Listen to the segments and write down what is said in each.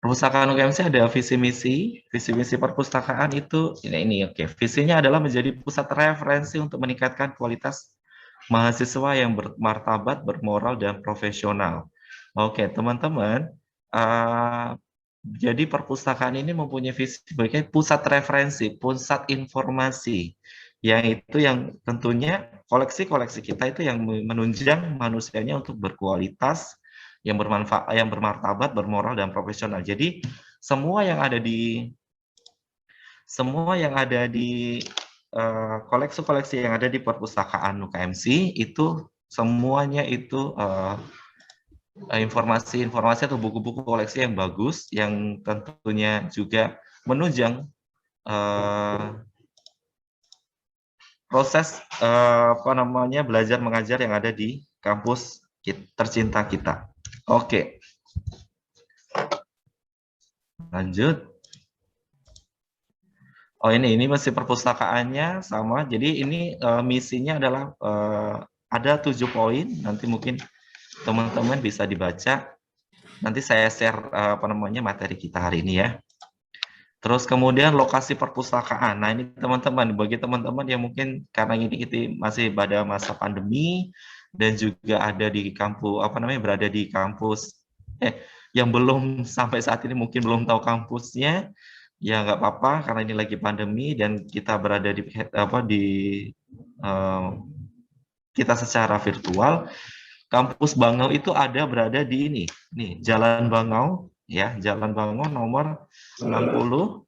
Perpustakaan UKMC ada visi misi perpustakaan itu ini oke. Visinya adalah menjadi pusat referensi untuk meningkatkan kualitas mahasiswa yang bermartabat, bermoral dan profesional. Oke, teman-teman, jadi perpustakaan ini mempunyai visi sebagai pusat referensi, pusat informasi, yang itu yang tentunya koleksi-koleksi kita itu yang menunjang manusianya untuk berkualitas, yang bermanfaat, yang bermartabat, bermoral dan profesional. Jadi semua yang ada di koleksi-koleksi yang ada di perpustakaan UKMC itu semuanya itu informasi-informasi atau buku-buku koleksi yang bagus, yang tentunya juga menunjang proses belajar mengajar yang ada di kampus tercinta kita. Oke, lanjut. Oh ini masih perpustakaannya sama. Jadi ini misinya adalah ada 7 poin. Nanti mungkin teman-teman bisa dibaca. Nanti saya share materi kita hari ini ya. Terus kemudian lokasi perpustakaan. Nah ini teman-teman, bagi teman-teman yang mungkin karena ini masih pada masa pandemi dan juga ada di kampus berada di kampus yang belum sampai saat ini mungkin belum tahu kampusnya, ya nggak apa-apa karena ini lagi pandemi dan kita berada kita secara virtual. Kampus Bangau itu berada di ini, nih Jalan Bangau ya, Jalan Bangau nomor 60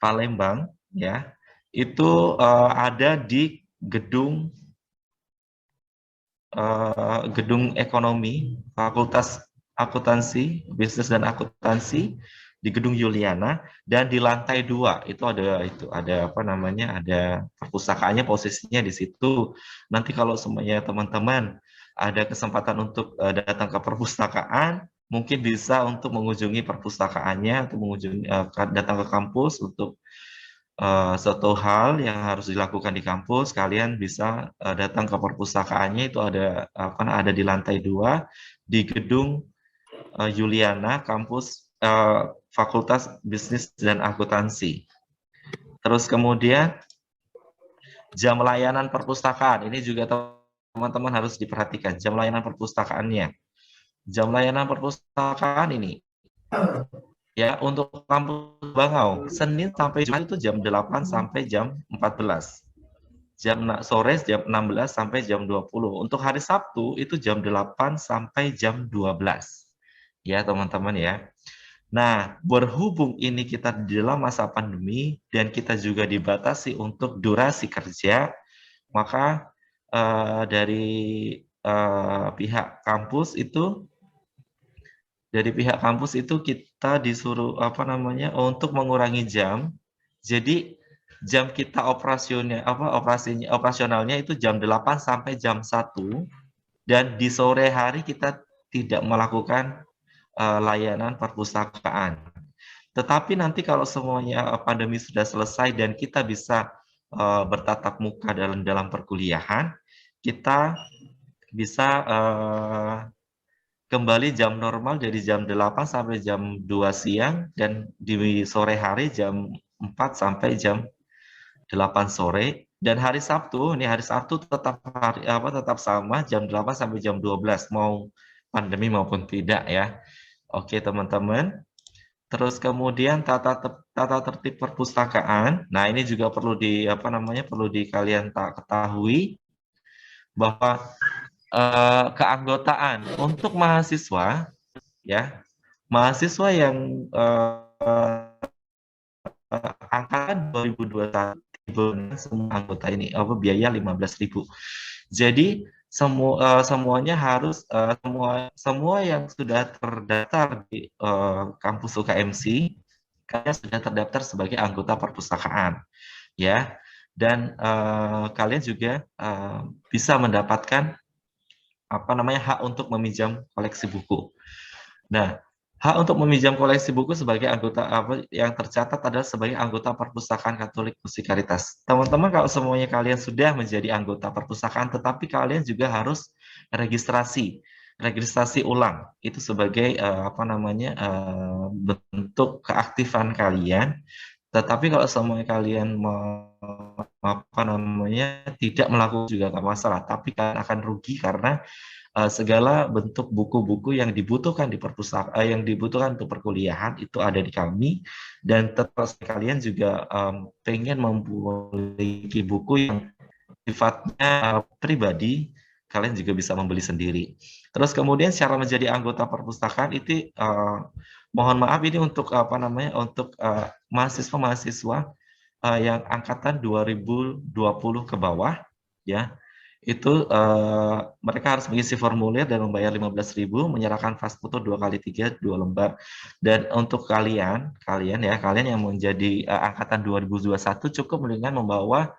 Palembang ya. Itu ada di gedung ekonomi Fakultas Akuntansi, Bisnis dan Akuntansi di Gedung Yuliana, dan di lantai 2 itu ada perpustakaannya, posisinya di situ. Nanti kalau semuanya teman-teman ada kesempatan untuk datang ke perpustakaan, mungkin bisa untuk mengunjungi perpustakaannya, atau datang ke kampus untuk suatu hal yang harus dilakukan di kampus. Kalian bisa datang ke perpustakaannya, itu ada di lantai 2 di gedung Yuliana, kampus Fakultas Bisnis dan Akuntansi. Terus kemudian jam layanan perpustakaan, ini juga teman-teman harus diperhatikan, jam layanan perpustakaannya. Jam layanan perpustakaan ini ya untuk kampus Bangau, Senin sampai Jumat itu jam 8 sampai jam 14. Jam sore jam 16 sampai jam 20. Untuk hari Sabtu itu jam 8 sampai jam 12. Ya, teman-teman ya. Nah, berhubung ini kita di dalam masa pandemi dan kita juga dibatasi untuk durasi kerja, maka dari pihak kampus itu kita disuruh untuk mengurangi jam. Jadi jam kita operasionalnya itu jam 8 sampai jam 1, dan di sore hari kita tidak melakukan layanan perpustakaan. Tetapi nanti kalau semuanya pandemi sudah selesai dan kita bisa bertatap muka dalam perkuliahan, kita bisa kembali jam normal dari jam 8 sampai jam 2 siang, dan di sore hari jam 4 sampai jam 8 sore. Dan hari Sabtu tetap sama jam 8 sampai jam 12, mau pandemi maupun tidak ya. Oke, teman-teman. Terus kemudian tata tertib perpustakaan. Nah, ini juga perlu kalian ketahui bahwa keanggotaan untuk mahasiswa ya, mahasiswa yang angkatan 2021 semua anggota ini biaya 15.000. Jadi semuanya harus semua yang sudah terdaftar di kampus UKMC kalian sudah terdaftar sebagai anggota perpustakaan ya, dan kalian juga bisa mendapatkan hak untuk meminjam koleksi buku. Nah, hak untuk meminjam koleksi buku sebagai anggota yang tercatat adalah sebagai anggota Perpustakaan Katolik Musikalitas. Teman-teman, kalau semuanya kalian sudah menjadi anggota perpustakaan, tetapi kalian juga harus registrasi registrasi ulang itu sebagai bentuk keaktifan kalian. Tetapi kalau semuanya kalian tidak melakukan juga nggak masalah, tapi kalian akan rugi karena segala bentuk buku-buku yang dibutuhkan di perpustakaan, yang dibutuhkan untuk perkuliahan itu ada di kami, dan terus kalian juga pengen memiliki buku yang sifatnya pribadi, kalian juga bisa membeli sendiri. Terus kemudian cara menjadi anggota perpustakaan itu mohon maaf ini untuk untuk mahasiswa-mahasiswa yang angkatan 2020 ke bawah ya. Itu mereka harus mengisi formulir dan membayar 15.000, menyerahkan fast foto 2x3 2 lembar. Dan untuk kalian yang menjadi angkatan 2021 cukup dengan membawa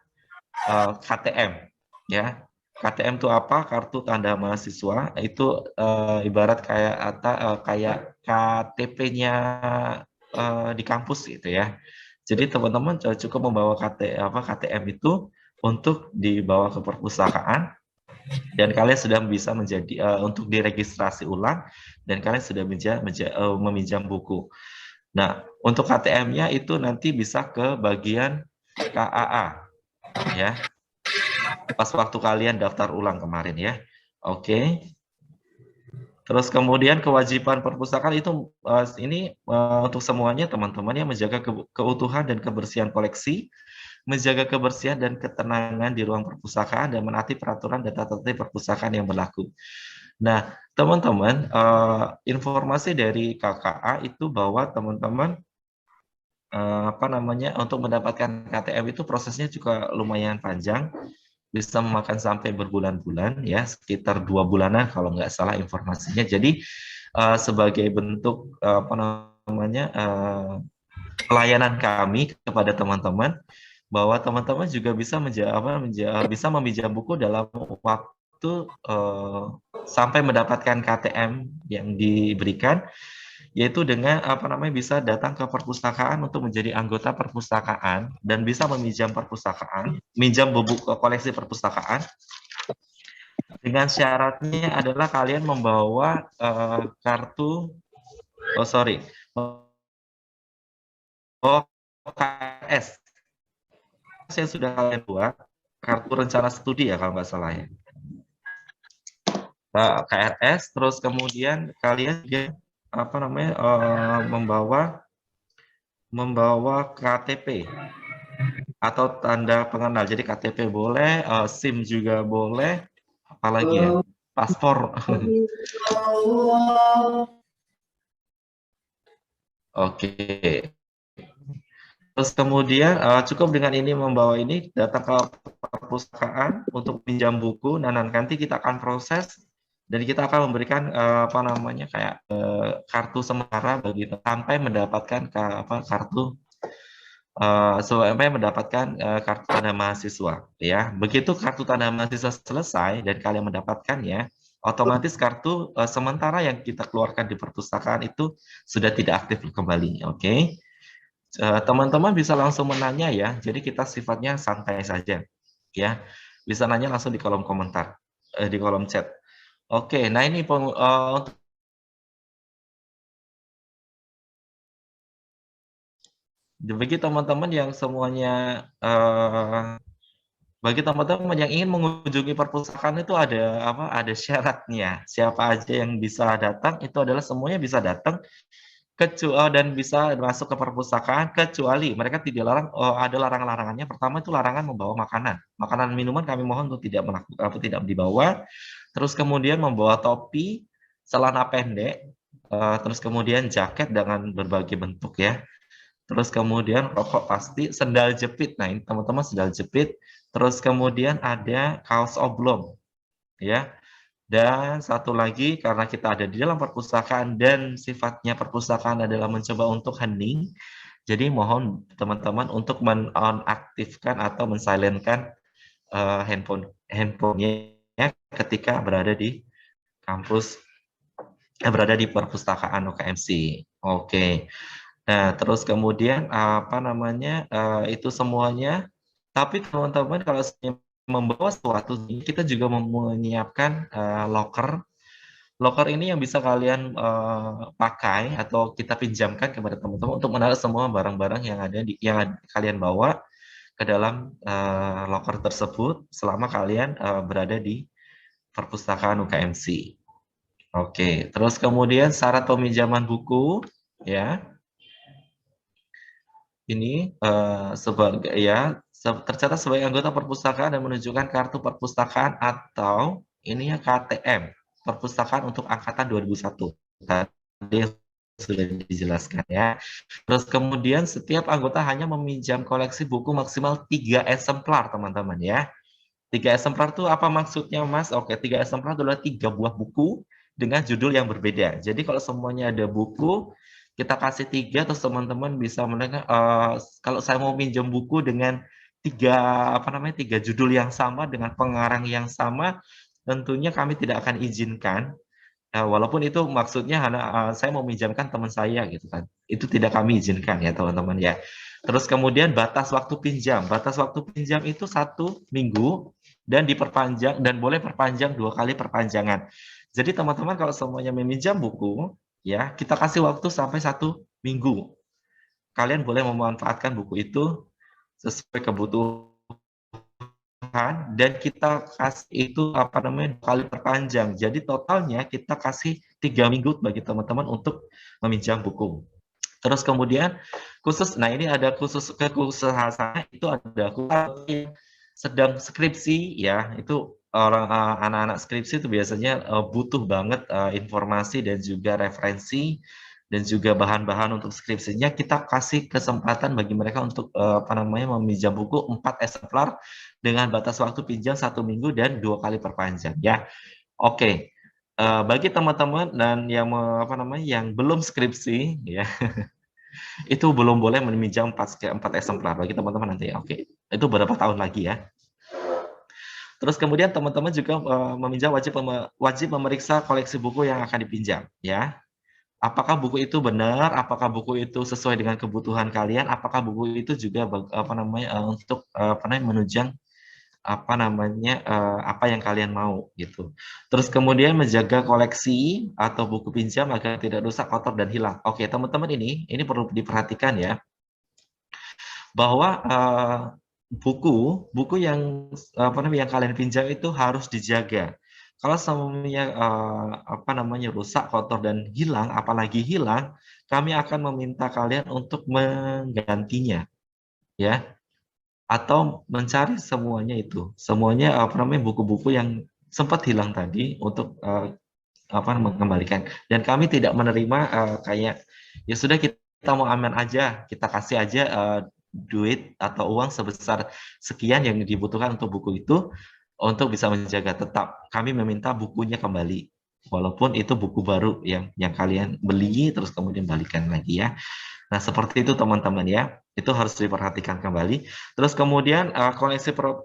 KTM ya. KTM itu apa? Kartu tanda mahasiswa. Itu ibarat kayak KTP-nya di kampus gitu ya. Jadi teman-teman cukup membawa KTM itu untuk dibawa ke perpustakaan, dan kalian sudah bisa menjadi untuk diregistrasi ulang, dan kalian sudah meminjam buku. Nah, untuk KTM-nya itu nanti bisa ke bagian KAA ya. Pas waktu kalian daftar ulang kemarin ya. Oke. Terus kemudian kewajiban perpustakaan itu untuk semuanya teman-teman ya, menjaga keutuhan dan kebersihan koleksi, menjaga kebersihan dan ketenangan di ruang perpustakaan, dan menaati peraturan dan tata tertib perpustakaan yang berlaku. Nah, teman-teman, informasi dari KKA itu bahwa teman-teman untuk mendapatkan KTM itu prosesnya juga lumayan panjang, bisa memakan sampai berbulan-bulan ya, sekitar 2 bulanan kalau nggak salah informasinya. Jadi sebagai bentuk pelayanan kami kepada teman-teman, bahwa teman-teman juga bisa meminjam buku dalam waktu sampai mendapatkan KTM yang diberikan, yaitu dengan bisa datang ke perpustakaan untuk menjadi anggota perpustakaan dan bisa meminjam buku koleksi perpustakaan. Dengan syaratnya adalah kalian membawa KRS. Saya sudah kalian buat kartu rencana studi ya kalau nggak salah ya. KRS, terus kemudian kalian juga membawa KTP atau tanda pengenal. Jadi KTP boleh, SIM juga boleh, apalagi ya, paspor. Oke. Terus kemudian cukup dengan ini, membawa ini datang ke perpustakaan untuk pinjam buku, dan nanti kita akan proses dan kita akan memberikan kartu sementara bagi sampai mendapatkan kartu kartu tanda mahasiswa ya. Begitu kartu tanda mahasiswa selesai dan kalian mendapatkannya, otomatis kartu sementara yang kita keluarkan di perpustakaan itu sudah tidak aktif kembali. Oke. Teman-teman bisa langsung menanya ya, jadi kita sifatnya santai saja ya, bisa nanya langsung di kolom komentar, di kolom chat. Oke, nah ini bagi teman-teman yang semuanya bagi teman-teman yang ingin mengunjungi perpustakaan itu ada syaratnya. Siapa aja yang bisa datang, itu adalah semuanya bisa datang dan bisa masuk ke perpustakaan, kecuali mereka tidak ada larangan-larangannya. Pertama itu larangan membawa makanan minuman kami mohon untuk tidak dibawa. Terus kemudian membawa topi, celana pendek, terus kemudian jaket dengan berbagai bentuk ya. Terus kemudian rokok pasti, sendal jepit. Nah ini teman-teman, sendal jepit. Terus kemudian ada kaos oblong ya. Dan satu lagi, karena kita ada di dalam perpustakaan dan sifatnya perpustakaan adalah mencoba untuk hening, jadi mohon teman-teman untuk menonaktifkan atau mensilentkan handphonenya ketika berada di kampus, berada di perpustakaan UKMC. Oke. Nah, terus kemudian itu semuanya. Tapi teman-teman kalau membawa sesuatu, kita juga menyiapkan locker Locker ini yang bisa kalian pakai atau kita pinjamkan kepada teman-teman untuk menaruh semua barang-barang yang ada kalian bawa ke dalam locker tersebut selama kalian berada di perpustakaan UKMC. Oke, terus kemudian syarat peminjaman buku, ya, ini sebagai ya tercatat sebagai anggota perpustakaan dan menunjukkan kartu perpustakaan atau ini ya KTM perpustakaan untuk angkatan 2001. Tadi sudah dijelaskan ya. Terus kemudian setiap anggota hanya meminjam koleksi buku maksimal 3 eksemplar, teman-teman ya. 3 eksemplar itu apa maksudnya, Mas? Oke, 3 eksemplar adalah 3 buah buku dengan judul yang berbeda. Jadi kalau semuanya ada buku, kita kasih 3, terus teman-teman bisa mendengar. Kalau saya mau minjem buku dengan tiga apa namanya 3 judul yang sama dengan pengarang yang sama, tentunya kami tidak akan izinkan. Walaupun itu maksudnya saya mau minjamkan teman saya gitu kan. Itu tidak kami izinkan ya teman-teman ya. Terus kemudian batas waktu pinjam. Batas waktu pinjam itu 1 minggu dan diperpanjang dan boleh perpanjang 2 kali perpanjangan. Jadi teman-teman kalau semuanya meminjam buku, ya kita kasih waktu sampai 1 minggu. Kalian boleh memanfaatkan buku itu sesuai kebutuhan dan kita kasih itu apa namanya 2 kali perpanjang. Jadi totalnya kita kasih 3 minggu bagi teman-teman untuk meminjam buku. Terus kemudian khusus, nah ini ada khusus kekhususannya itu ada yang sedang skripsi ya, itu orang anak-anak skripsi itu biasanya butuh banget informasi dan juga referensi dan juga bahan-bahan untuk skripsinya. Kita kasih kesempatan bagi mereka untuk apa namanya meminjam buku 4 eksemplar dengan batas waktu pinjam 1 minggu dan 2 kali perpanjang ya. Oke. Bagi teman-teman dan yang apa namanya yang belum skripsi ya itu belum boleh meminjam 4 eksemplar bagi teman-teman nanti ya. Oke. Itu berapa tahun lagi ya. Terus kemudian teman-teman juga meminjam wajib memeriksa koleksi buku yang akan dipinjam ya. Apakah buku itu benar, apakah buku itu sesuai dengan kebutuhan kalian, apakah buku itu juga apa namanya untuk apa namanya menunjang apa namanya apa yang kalian mau gitu. Terus kemudian menjaga koleksi atau buku pinjam agar tidak rusak, kotor dan hilang. Oke, teman-teman ini perlu diperhatikan ya bahwa buku yang apa namanya yang kalian pinjam itu harus dijaga. Kalau semuanya apa namanya rusak, kotor dan hilang, apalagi hilang, kami akan meminta kalian untuk menggantinya, ya, atau mencari semuanya itu, semuanya apa namanya buku-buku yang sempat hilang tadi untuk apa mengembalikan. Dan kami tidak menerima kayak ya sudah kita mau aman aja, kita kasih aja duit atau uang sebesar sekian yang dibutuhkan untuk buku itu untuk bisa menjaga. Tetap kami meminta bukunya kembali walaupun itu buku baru yang kalian beli terus kemudian balikan lagi ya. Nah, seperti itu teman-teman ya. Itu harus diperhatikan kembali. Terus kemudian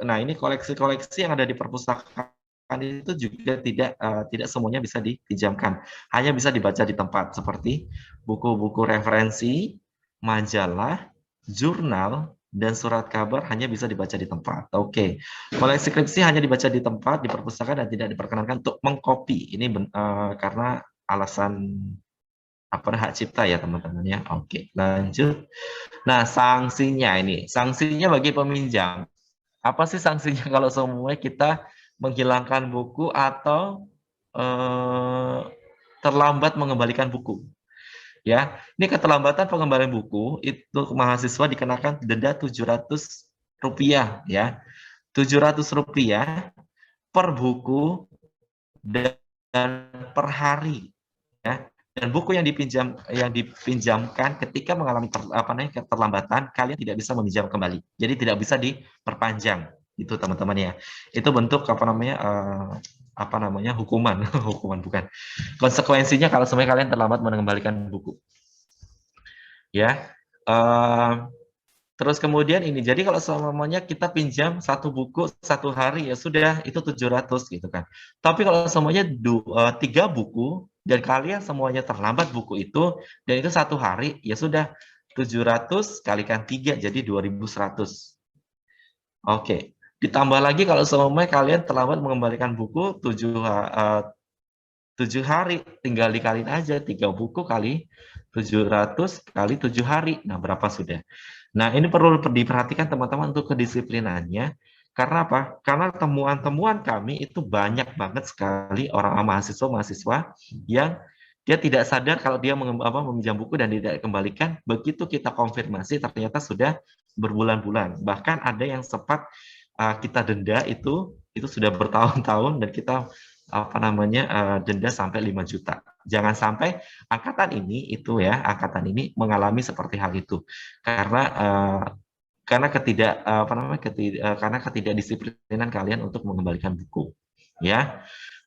nah ini koleksi-koleksi yang ada di perpustakaan itu juga tidak semuanya bisa dipinjamkan. Hanya bisa dibaca di tempat seperti buku-buku referensi, majalah, jurnal, dan surat kabar hanya bisa dibaca di tempat. Oke. Koleksi skripsi hanya dibaca di tempat di perpustakaan dan tidak diperkenankan untuk mengcopy. Ini karena alasan apa hak cipta ya teman-teman ya. Oke, lanjut. Nah, sanksinya bagi peminjam. Apa sih sanksinya kalau semua kita menghilangkan buku atau terlambat mengembalikan buku? Ya, ini keterlambatan pengembalian buku itu mahasiswa dikenakan denda Rp700 ya. Rp700 per buku dan per hari ya. Dan buku yang dipinjamkan ketika mengalami keterlambatan, kalian tidak bisa meminjam kembali. Jadi tidak bisa diperpanjang. Itu teman-teman ya. Itu bentuk apa namanya hukuman, hukuman bukan. Konsekuensinya kalau semuanya kalian terlambat mengembalikan buku. Ya. Terus kemudian ini, jadi kalau semuanya kita pinjam 1 buku 1 hari ya sudah itu 700 gitu kan. Tapi kalau semuanya 3 buku dan kalian semuanya terlambat buku itu dan itu 1 hari ya sudah 700 kalikan 3 jadi 2100. Oke. Ditambah lagi kalau semuanya kalian terlambat mengembalikan buku 7 hari, tinggal dikaliin aja 3 buku kali 700 kali 7 hari. Nah, berapa sudah? Nah, ini perlu diperhatikan teman-teman untuk kedisiplinannya. Karena apa? Karena temuan-temuan kami itu banyak banget sekali orang mahasiswa-mahasiswa yang dia tidak sadar kalau dia meminjam buku dan tidak kembalikan. Begitu kita konfirmasi, ternyata sudah berbulan-bulan. Bahkan ada yang sempat kita denda itu sudah bertahun-tahun dan kita denda sampai 5 juta. Jangan sampai angkatan ini mengalami seperti hal itu karena karena ketidakdisiplinan kalian untuk mengembalikan buku, ya.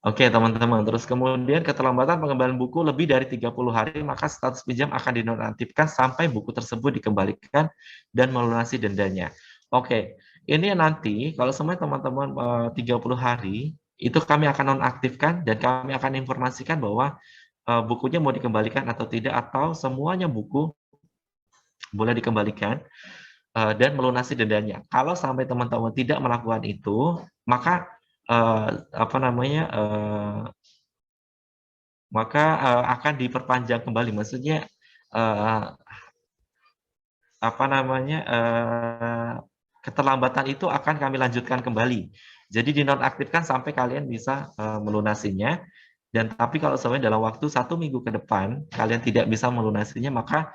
Oke, teman-teman. Terus kemudian keterlambatan pengembalian buku lebih dari 30 hari, maka status pinjam akan dinonaktifkan sampai buku tersebut dikembalikan dan melunasi dendanya. Oke, ini nanti kalau semuanya teman-teman 30 hari, itu kami akan nonaktifkan dan kami akan informasikan bahwa bukunya mau dikembalikan atau tidak, atau semuanya buku boleh dikembalikan dan melunasi dendanya. Kalau sampai teman-teman tidak melakukan itu, maka akan diperpanjang kembali. Maksudnya keterlambatan itu akan kami lanjutkan kembali. Jadi dinonaktifkan sampai kalian bisa melunasinya. Dan tapi kalau sebenarnya dalam waktu 1 minggu ke depan kalian tidak bisa melunasinya, maka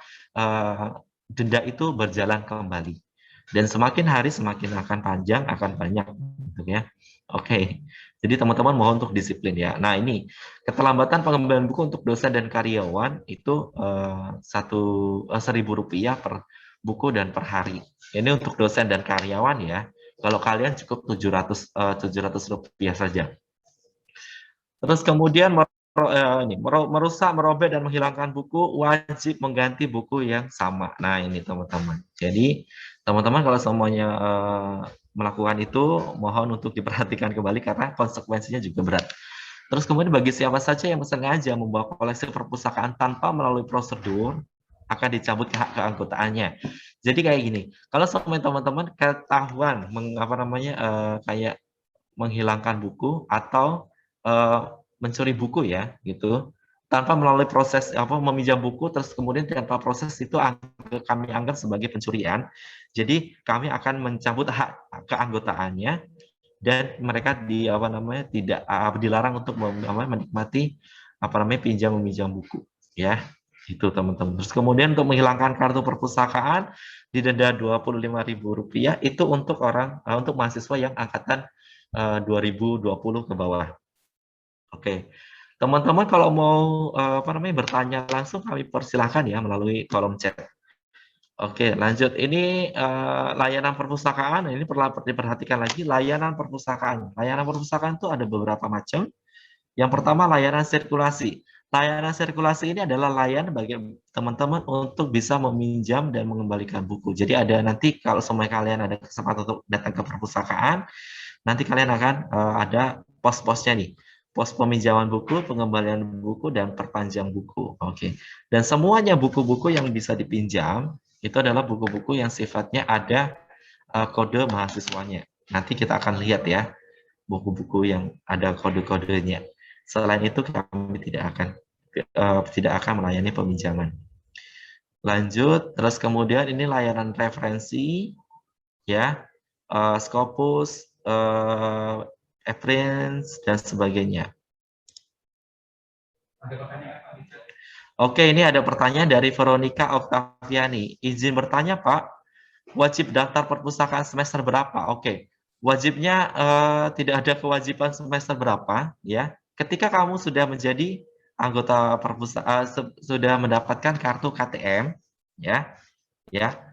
denda itu berjalan kembali. Dan semakin hari semakin akan panjang, akan banyak, gitu ya. Oke. Jadi teman-teman mohon untuk disiplin ya. Nah, ini keterlambatan pengembalian buku untuk dosen dan karyawan itu Rp1.000 per buku dan per hari. Ini untuk dosen dan karyawan ya. Kalau kalian cukup 700 rupiah saja. Terus kemudian merusak, merobek dan menghilangkan buku, wajib mengganti buku yang sama. Nah, ini teman-teman. Jadi teman-teman kalau semuanya melakukan itu, mohon untuk diperhatikan kembali karena konsekuensinya juga berat. Terus kemudian bagi siapa saja yang sengaja membawa koleksi perpustakaan tanpa melalui prosedur, akan dicabut hak keanggotaannya. Jadi kayak gini, kalau sama teman-teman ketahuan kayak menghilangkan buku atau mencuri buku ya, gitu, tanpa melalui proses meminjam buku, terus kemudian tanpa proses itu kami anggap sebagai pencurian. Jadi kami akan mencabut hak keanggotaannya dan mereka tidak dilarang untuk menikmati pinjam meminjam buku, ya. Itu teman-teman. Terus kemudian untuk menghilangkan kartu perpustakaan didenda Rp25.000 itu untuk untuk mahasiswa yang angkatan 2020 ke bawah. Oke. Teman-teman kalau mau bertanya langsung kami persilahkan ya melalui kolom chat. Oke, lanjut. Ini layanan perpustakaan, ini perlu diperhatikan lagi, layanan perpustakaan. Layanan perpustakaan itu ada beberapa macam. Yang pertama layanan sirkulasi. Layanan sirkulasi ini adalah layanan bagi teman-teman untuk bisa meminjam dan mengembalikan buku. Jadi ada nanti kalau semua kalian ada kesempatan untuk datang ke perpustakaan, nanti kalian akan ada pos-posnya nih. Pos peminjaman buku, pengembalian buku, dan perpanjang buku. Oke. Dan semuanya buku-buku yang bisa dipinjam, itu adalah buku-buku yang sifatnya ada kode mahasiswanya. Nanti kita akan lihat ya, buku-buku yang ada kode-kodenya. Selain itu kami tidak akan melayani peminjaman. Lanjut, terus kemudian ini layanan referensi, ya, Scopus, Prints dan sebagainya. Oke, ini ada pertanyaan dari Veronica Octaviani. Izin bertanya, Pak, wajib daftar perpustakaan semester berapa? Oke, wajibnya tidak ada kewajiban semester berapa, ya. Ketika kamu sudah menjadi anggota perpustakaan, sudah mendapatkan kartu KTM, ya,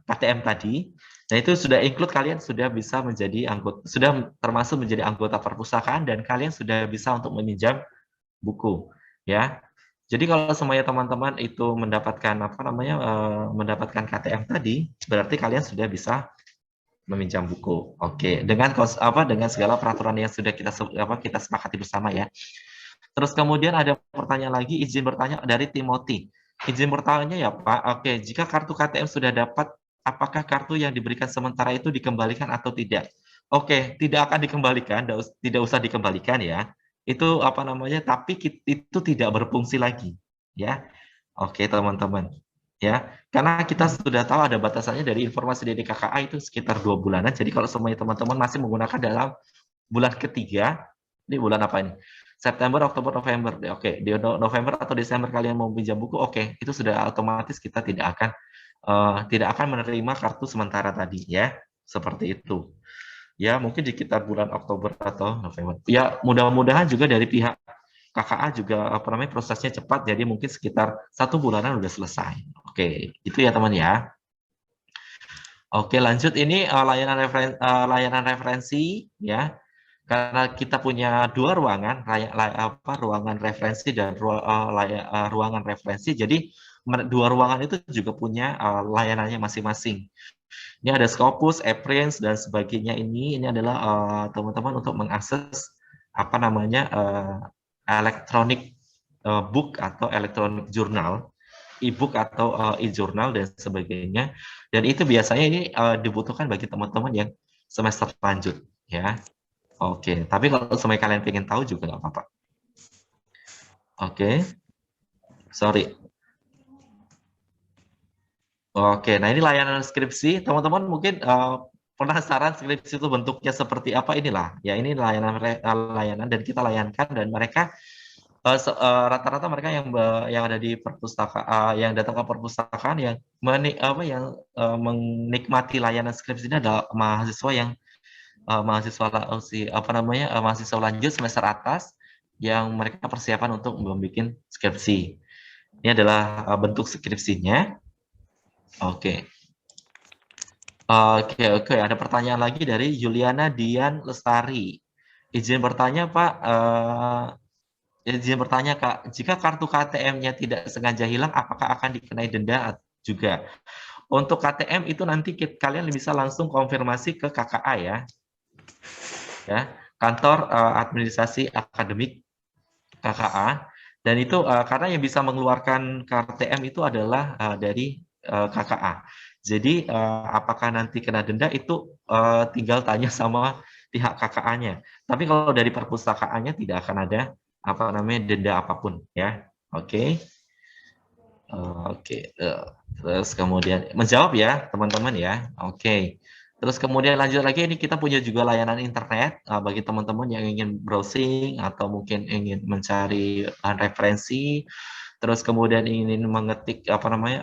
KTM tadi, nah itu sudah include kalian sudah bisa menjadi anggota, sudah termasuk menjadi anggota perpustakaan dan kalian sudah bisa untuk meminjam buku, ya. Jadi kalau semuanya teman-teman itu mendapatkan mendapatkan KTM tadi, berarti kalian sudah bisa meminjam buku. Oke, dengan segala peraturan yang sudah kita sepakati bersama ya. Terus kemudian ada pertanyaan lagi, izin bertanya dari Timothy. Izin bertanya ya Pak, oke, jika kartu KTM sudah dapat, apakah kartu yang diberikan sementara itu dikembalikan atau tidak? Oke, tidak akan dikembalikan, tidak usah dikembalikan ya. Itu apa namanya? Tapi itu tidak berfungsi lagi, ya. Oke, teman-teman. Ya, karena kita sudah tahu ada batasannya dari informasi dari KKA itu sekitar 2 bulanan. Jadi kalau semuanya teman-teman masih menggunakan dalam bulan ketiga, ini bulan apa ini? September, Oktober, November. Oke, di November atau Desember kalian mau pinjam buku, oke, itu sudah otomatis kita tidak akan menerima kartu sementara tadi ya, seperti itu. Ya, mungkin di sekitar bulan Oktober atau November. Ya, mudah-mudahan juga dari pihak KKA juga apa namanya prosesnya cepat, jadi mungkin sekitar 1 bulanan udah selesai. Oke, itu ya teman ya. Oke, lanjut ini layanan referensi ya. Karena kita punya 2 ruangan, ruangan referensi dan ruangan referensi. Jadi 2 ruangan itu juga punya layanannya masing-masing. Ini ada Scopus, ePrints dan sebagainya. Ini adalah teman-teman untuk mengakses apa namanya elektronik book atau elektronik jurnal, e-book atau e-jurnal dan sebagainya. Dan itu biasanya ini dibutuhkan bagi teman-teman yang semester lanjut, ya. Oke, tapi kalau semuanya kalian pengen tahu juga nggak apa-apa. Oke, sorry. Oke, nah ini layanan skripsi. Teman-teman mungkin penasaran skripsi itu bentuknya seperti apa, inilah. Ya ini layanan dan kita layankan, dan mereka rata-rata mereka yang ada di perpustakaan, yang datang ke perpustakaan, yang menikmati layanan skripsi ini adalah mahasiswa yang mahasiswa lanjut semester atas yang mereka persiapan untuk membuat skripsi. Ini adalah bentuk skripsinya. Oke. Oke. Ada pertanyaan lagi dari Juliana Dian Lestari. Izin bertanya, Pak. Izin bertanya, Kak. Jika kartu KTM-nya tidak sengaja hilang, apakah akan dikenai denda juga? Untuk KTM itu nanti kalian bisa langsung konfirmasi ke KKA ya. Ya, kantor administrasi akademik KKA. Dan itu karena yang bisa mengeluarkan KTM itu adalah dari KKA. Jadi apakah nanti kena denda itu tinggal tanya sama pihak KKA-nya. Tapi kalau dari perpustakaannya tidak akan ada apa namanya denda apapun ya. Oke. Oke. Terus kemudian menjawab ya teman-teman ya. Oke. Terus kemudian lanjut lagi, ini kita punya juga layanan internet bagi teman-teman yang ingin browsing atau mungkin ingin mencari referensi, terus kemudian ingin mengetik apa namanya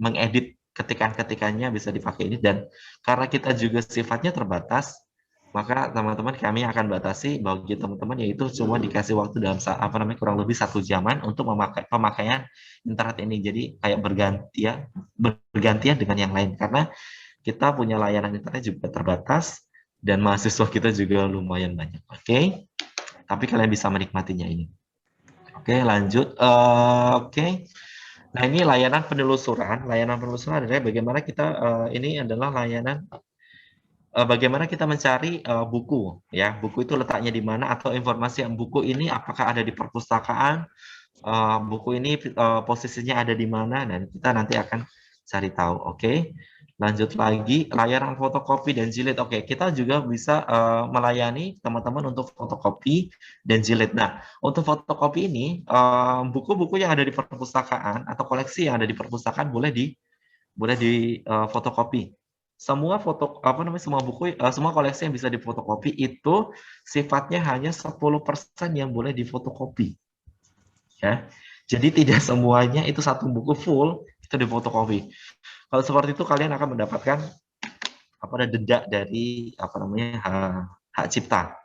mengedit ketikan-ketikannya bisa dipakai ini. Dan karena kita juga sifatnya terbatas, maka teman-teman kami akan batasi bagi teman-teman yaitu cuma dikasih waktu dalam apa namanya kurang lebih 1 jaman untuk pemakaian internet ini. Jadi kayak bergantian dengan yang lain karena kita punya layanan internet juga terbatas dan mahasiswa kita juga lumayan banyak. Oke, tapi kalian bisa menikmatinya ini. Oke, lanjut. Oke. Nah, ini layanan penelusuran. Layanan penelusuran adalah bagaimana kita ini adalah layanan bagaimana kita mencari buku ya. Buku itu letaknya di mana, atau informasi yang buku ini apakah ada di perpustakaan, buku ini posisinya ada di mana, dan kita nanti akan cari tahu. Oke. Lanjut lagi, layanan fotokopi dan jilid. Oke, kita juga bisa melayani teman-teman untuk fotokopi dan jilid. Nah, untuk fotokopi ini, buku-buku yang ada di perpustakaan atau koleksi yang ada di perpustakaan boleh di fotokopi. Semua semua buku, semua koleksi yang bisa difotokopi itu sifatnya hanya 10% yang boleh difotokopi. Ya. Jadi tidak semuanya itu satu buku full itu difotokopi. Kalau seperti itu kalian akan mendapatkan denda dari hak cipta.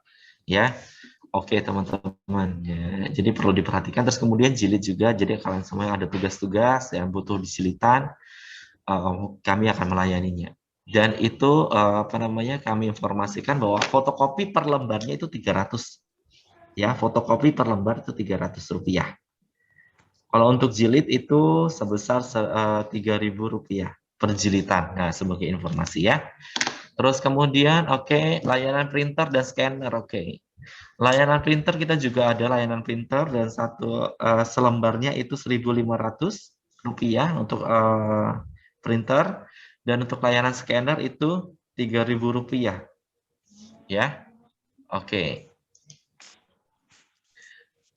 Ya. Oke, teman-teman. Ya, jadi perlu diperhatikan. Terus kemudian jilid juga. Jadi kalian semua yang ada tugas-tugas yang butuh dijilitan, kami akan melayaninya. Dan itu kami informasikan bahwa fotokopi per lembarnya itu 300. Ya, fotokopi per lembar itu Rp300. Kalau untuk jilid itu sebesar Rp3.000 per jilitan. Nah, sebagai informasi ya. Terus kemudian layanan printer dan scanner. Layanan printer kita juga ada layanan printer, dan satu selembarnya itu Rp1.500 untuk printer, dan untuk layanan scanner itu Rp3.000 ya. Oke.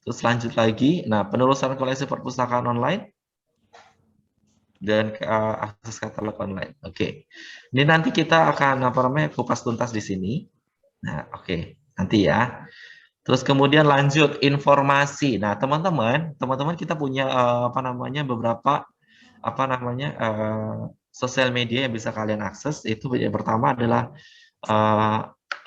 Terus lanjut lagi. Nah, penelusuran koleksi perpustakaan online dan akses katalog online. Oke. Ini nanti kita akan apa namanya kupas tuntas di sini. Nah, oke. Nanti ya. Terus kemudian lanjut informasi. Nah, teman-teman kita punya apa namanya beberapa apa namanya sosial media yang bisa kalian akses. Itu yang pertama adalah eh,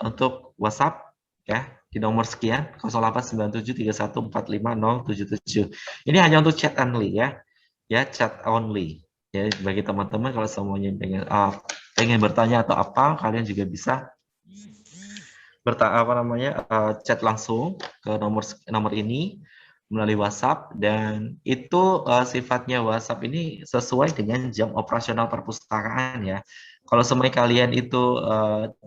untuk WhatsApp ya di nomor sekian 089731450077. Ini hanya untuk chat only ya chat only. Ya bagi teman-teman kalau semuanya pengen bertanya atau apa, kalian juga bisa chat langsung ke nomor ini melalui WhatsApp, dan itu sifatnya WhatsApp ini sesuai dengan jam operasional perpustakaan ya. Kalau semuanya kalian itu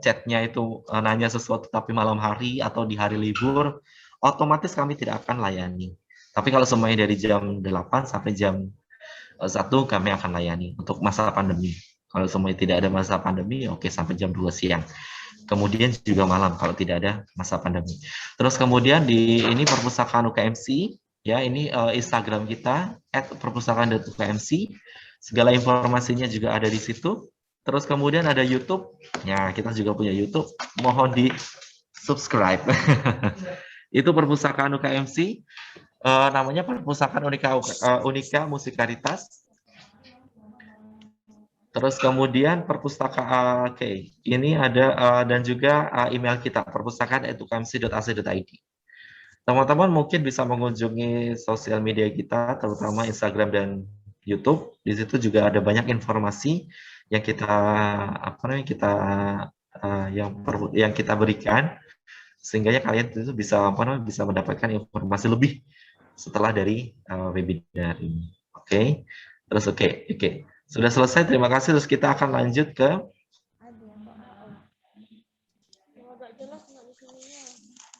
chatnya itu nanya sesuatu tapi malam hari atau di hari libur, otomatis kami tidak akan layani. Tapi kalau semuanya dari jam 8 sampai jam 1 kami akan layani untuk masa pandemi. Kalau semuanya tidak ada masa pandemi, oke sampai jam 2 siang. Kemudian juga malam kalau tidak ada masa pandemi. Terus kemudian di ini perpustakaan UKMC ya, ini Instagram kita @perpustakaan.ukmc. Segala informasinya juga ada di situ. Terus kemudian ada YouTube. Ya, kita juga punya YouTube. Mohon di subscribe. Itu perpustakaan UKMC. Namanya perpustakaan Unika Musikaritas. Terus kemudian perpustakaan, oke, ini ada dan juga email kita perpustakaan@ukmc.ac.id. Teman-teman mungkin bisa mengunjungi sosial media kita, terutama Instagram dan YouTube. Di situ juga ada banyak informasi yang kita apa namanya kita yang kita berikan, sehingga kalian itu bisa apa namanya bisa mendapatkan informasi lebih setelah dari webinar ini. Oke, terus oke. Sudah selesai, terima kasih. Terus kita akan lanjut ke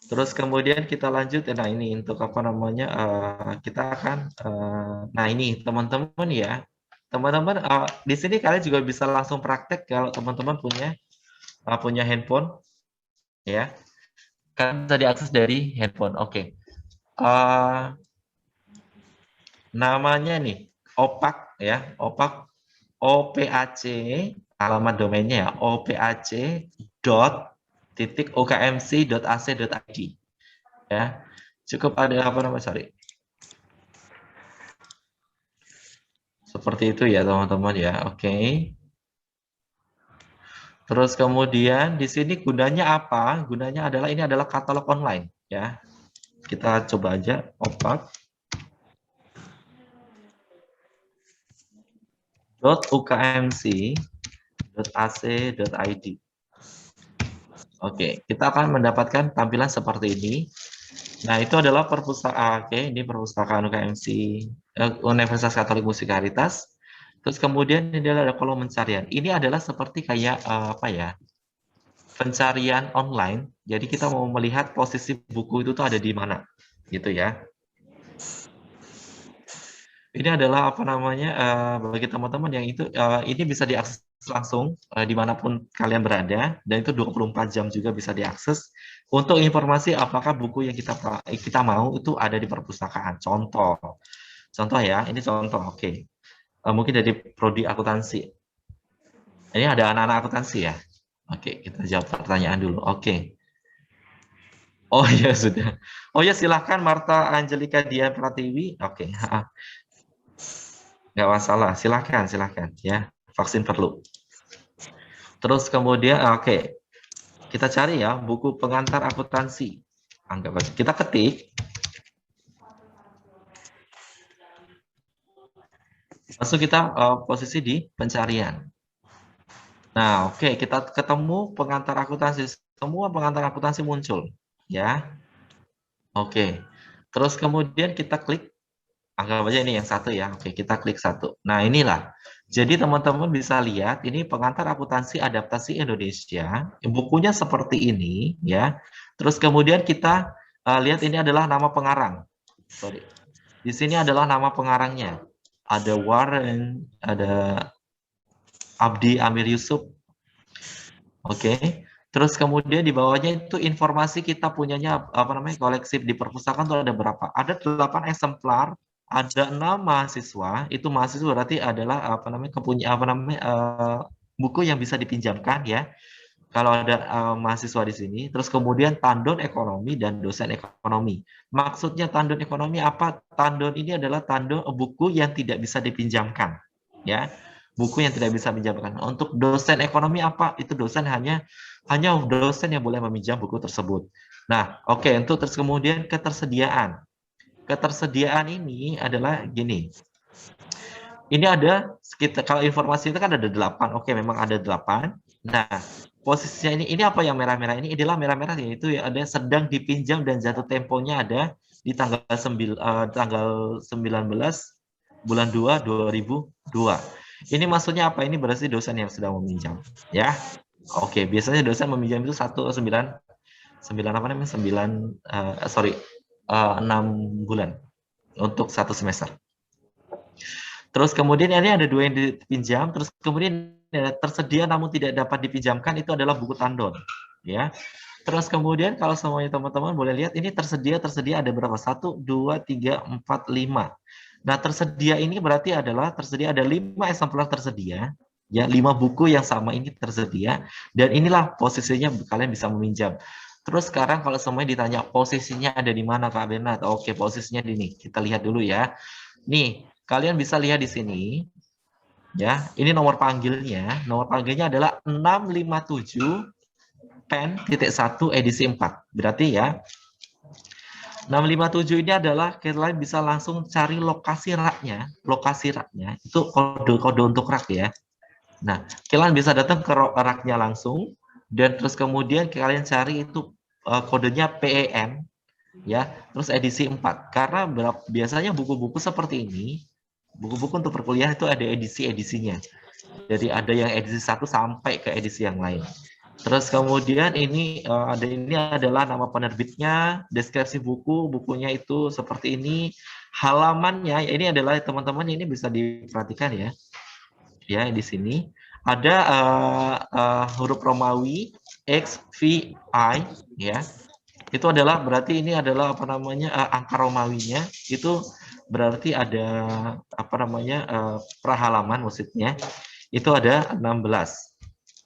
terus kemudian kita lanjut. Nah ini untuk apa namanya kita akan nah ini teman-teman ya, teman-teman di sini kalian juga bisa langsung praktek kalau teman-teman punya handphone ya, kan bisa diakses dari handphone. Oke. Namanya nih OPAC ya, OPAC, alamat domainnya ya, opac.ukmc.ac.id ya. Cukup ada apa namanya, seperti itu ya teman-teman ya. Oke. Terus kemudian di sini gunanya apa? Gunanya adalah ini adalah katalog online ya. Kita coba aja opac.ukmc.ac.id. Oke, kita akan mendapatkan tampilan seperti ini. Nah, itu adalah perpustakaan, ini perpustakaan UKMC, Universitas Katolik Musikaritas. Terus kemudian ini adalah kolom pencarian. Ini adalah seperti kayak apa ya? Pencarian online. Jadi kita mau melihat posisi buku itu tuh ada di mana, gitu ya. Ini adalah apa namanya bagi teman-teman yang itu ini bisa diakses langsung dimanapun kalian berada, dan itu 24 jam juga bisa diakses untuk informasi apakah buku yang kita mau itu ada di perpustakaan. Contoh ya, ini contoh. Oke. Mungkin dari prodi akuntansi. Ini ada anak-anak akuntansi ya. Oke, kita jawab pertanyaan dulu. Oke. Oh ya sudah. Oh ya silahkan Marta Angelika Dian Pratiwi. Oke. Nggak masalah, silahkan ya, vaksin perlu. Terus kemudian oke, kita cari ya buku pengantar akuntansi, anggap aja kita ketik, langsung kita posisi di pencarian. Nah oke, kita ketemu pengantar akuntansi, semua pengantar akuntansi muncul ya. Oke, terus kemudian kita klik, anggap aja ini yang satu ya. Oke, kita klik satu. Nah, inilah. Jadi teman-teman bisa lihat ini pengantar akuntansi adaptasi Indonesia. Bukunya seperti ini ya. Terus kemudian kita lihat ini adalah nama pengarang. Sorry. Di sini adalah nama pengarangnya. Ada Warren, ada Abdi Amir Yusuf. Oke. Terus kemudian di bawahnya itu informasi kita punyanya apa namanya koleksi di perpustakaan itu ada berapa? Ada 8 eksemplar, ada 6 mahasiswa. Itu mahasiswa berarti adalah apa namanya buku yang bisa dipinjamkan ya. Kalau ada mahasiswa di sini, terus kemudian tandon ekonomi dan dosen ekonomi. Maksudnya tandon ekonomi apa? Tandon ini adalah tandon buku yang tidak bisa dipinjamkan, ya. Buku yang tidak bisa dipinjamkan. Untuk dosen ekonomi apa? Itu dosen hanya dosen yang boleh meminjam buku tersebut. Nah, oke, untuk terus kemudian ketersediaan. Ketersediaan ini adalah gini. Ini ada sekitar kalau informasi itu kan ada 8. Oke, memang ada 8. Nah, posisinya ini apa yang merah-merah ini adalah merah-merah yaitu ya ada sedang dipinjam dan jatuh temponya ada di tanggal 19 bulan 2 2002. Ini maksudnya apa? Ini berarti dosen yang sedang meminjam, ya. Oke, biasanya dosen meminjam itu 6 bulan untuk 1 semester. Terus kemudian ini ada 2 yang dipinjam, terus kemudian tersedia namun tidak dapat dipinjamkan itu adalah buku tandon, ya. Terus kemudian kalau semuanya teman-teman boleh lihat ini tersedia ada berapa? 1, 2, 3, 4, 5. Nah, tersedia ini berarti adalah tersedia ada 5 eksemplar tersedia, ya 5 buku yang sama ini tersedia dan inilah posisinya kalian bisa meminjam. Terus sekarang kalau semuanya ditanya posisinya ada di mana Kak Bernat? Oke, posisinya di sini. Kita lihat dulu ya. Nih, kalian bisa lihat di sini, ya. Ini nomor panggilnya. Nomor panggilnya adalah 657 pen.1 edisi 4. Berarti ya, 657 ini adalah kalian bisa langsung cari lokasi raknya. Lokasi raknya itu kode-kode untuk rak ya. Nah, kalian bisa datang ke raknya langsung dan terus kemudian kalian cari itu kodenya PEN ya, terus edisi 4. Karena biasanya buku-buku seperti ini buku-buku untuk perkuliahan itu ada edisi-edisinya. Jadi ada yang edisi 1 sampai ke edisi yang lain. Terus kemudian ini adalah nama penerbitnya, deskripsi bukunya itu seperti ini, halamannya ini adalah teman-teman ini bisa diperhatikan ya. Ya, di sini ada huruf Romawi X V I ya. Itu adalah berarti ini adalah apa namanya angka Romawinya itu berarti ada apa namanya per halaman maksudnya itu ada 16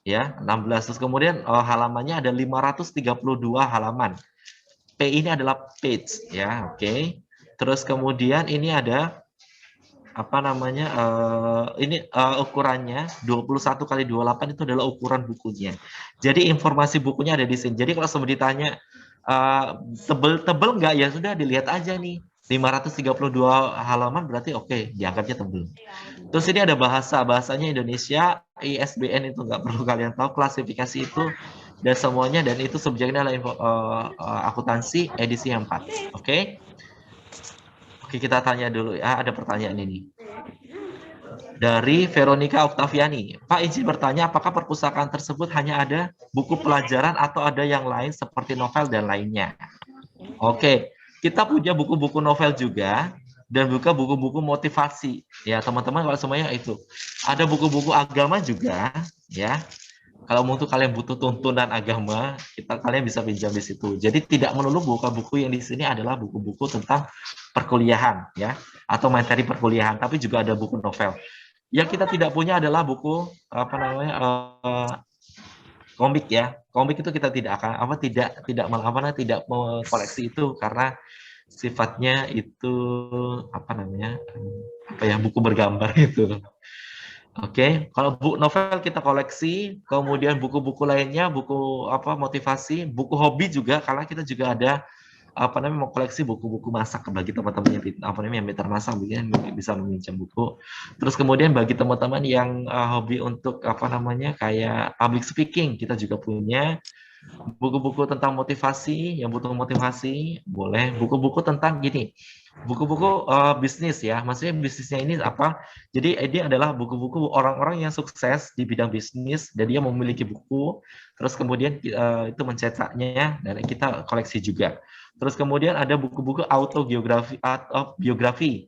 ya 16 terus kemudian halamannya ada 532 halaman. P ini adalah page ya, oke. Terus kemudian ini ada apa namanya ini ukurannya 21 kali 28 itu adalah ukuran bukunya. Jadi informasi bukunya ada di sini. Jadi kalau semua ditanya tebel nggak ya sudah dilihat aja nih 532 halaman berarti oke, dianggapnya tebel. Terus ini ada bahasanya Indonesia, ISBN itu nggak perlu kalian tahu, klasifikasi itu dan semuanya dan itu subjeknya adalah akuntansi edisi yang 4. Oke. Oke, kita tanya dulu ya, ada pertanyaan ini. Dari Veronica Oktaviani, Pak izin bertanya apakah perpustakaan tersebut hanya ada buku pelajaran atau ada yang lain seperti novel dan lainnya? Oke, kita punya buku-buku novel juga dan buka buku-buku motivasi. Ya, teman-teman kalau semuanya itu. Ada buku-buku agama juga, ya. Kalau untuk kalian butuh tuntunan agama, kalian bisa pinjam di situ. Jadi tidak melulu buku yang di sini adalah buku-buku tentang perkuliahan, ya, atau materi perkuliahan, tapi juga ada buku novel. Yang kita tidak punya adalah buku apa namanya komik ya. Komik itu kita tidak akan tidak mengkoleksi itu karena sifatnya itu apa namanya buku bergambar itu. Oke, kalau buku novel kita koleksi, kemudian buku-buku lainnya, buku apa motivasi, buku hobi juga, karena kita juga ada apa namanya mau koleksi buku-buku masak bagi teman-teman yang pintar masak bisa meminjam buku. Terus kemudian bagi teman-teman yang hobi untuk apa namanya kayak public speaking, kita juga punya buku-buku tentang motivasi, yang butuh motivasi, boleh. Buku-buku tentang gini, buku-buku bisnis ya, maksudnya bisnisnya ini apa? Jadi ini adalah buku-buku orang-orang yang sukses di bidang bisnis dan dia memiliki buku, terus kemudian itu mencetaknya dan kita koleksi juga. Terus kemudian ada buku-buku autobiografi atau biografi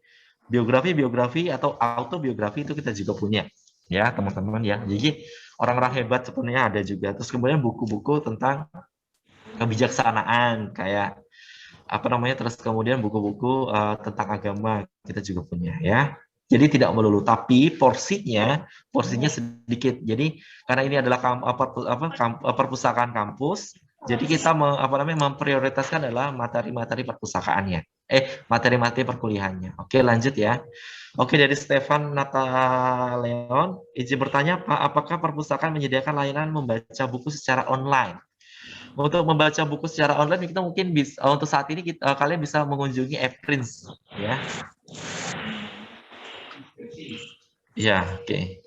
atau autobiografi itu kita juga punya. ya teman-teman ya. Jadi orang-orang hebat sebenarnya ada juga. Terus kemudian buku-buku tentang kebijaksanaan kayak apa namanya, terus kemudian buku-buku tentang agama kita juga punya ya. Jadi tidak melulu, tapi porsinya sedikit. Jadi karena ini adalah perpustakaan kampus, jadi kita apa namanya memprioritaskan adalah materi-materi perpustakaannya. Materi-materi perkuliahannya. Oke, lanjut ya. Oke, dari Stefan Nataleon, izin bertanya, Pak, apakah perpustakaan menyediakan layanan membaca buku secara online? Untuk membaca buku secara online kita mungkin bisa untuk saat ini kalian bisa mengunjungi ePrints ya. Ya, oke.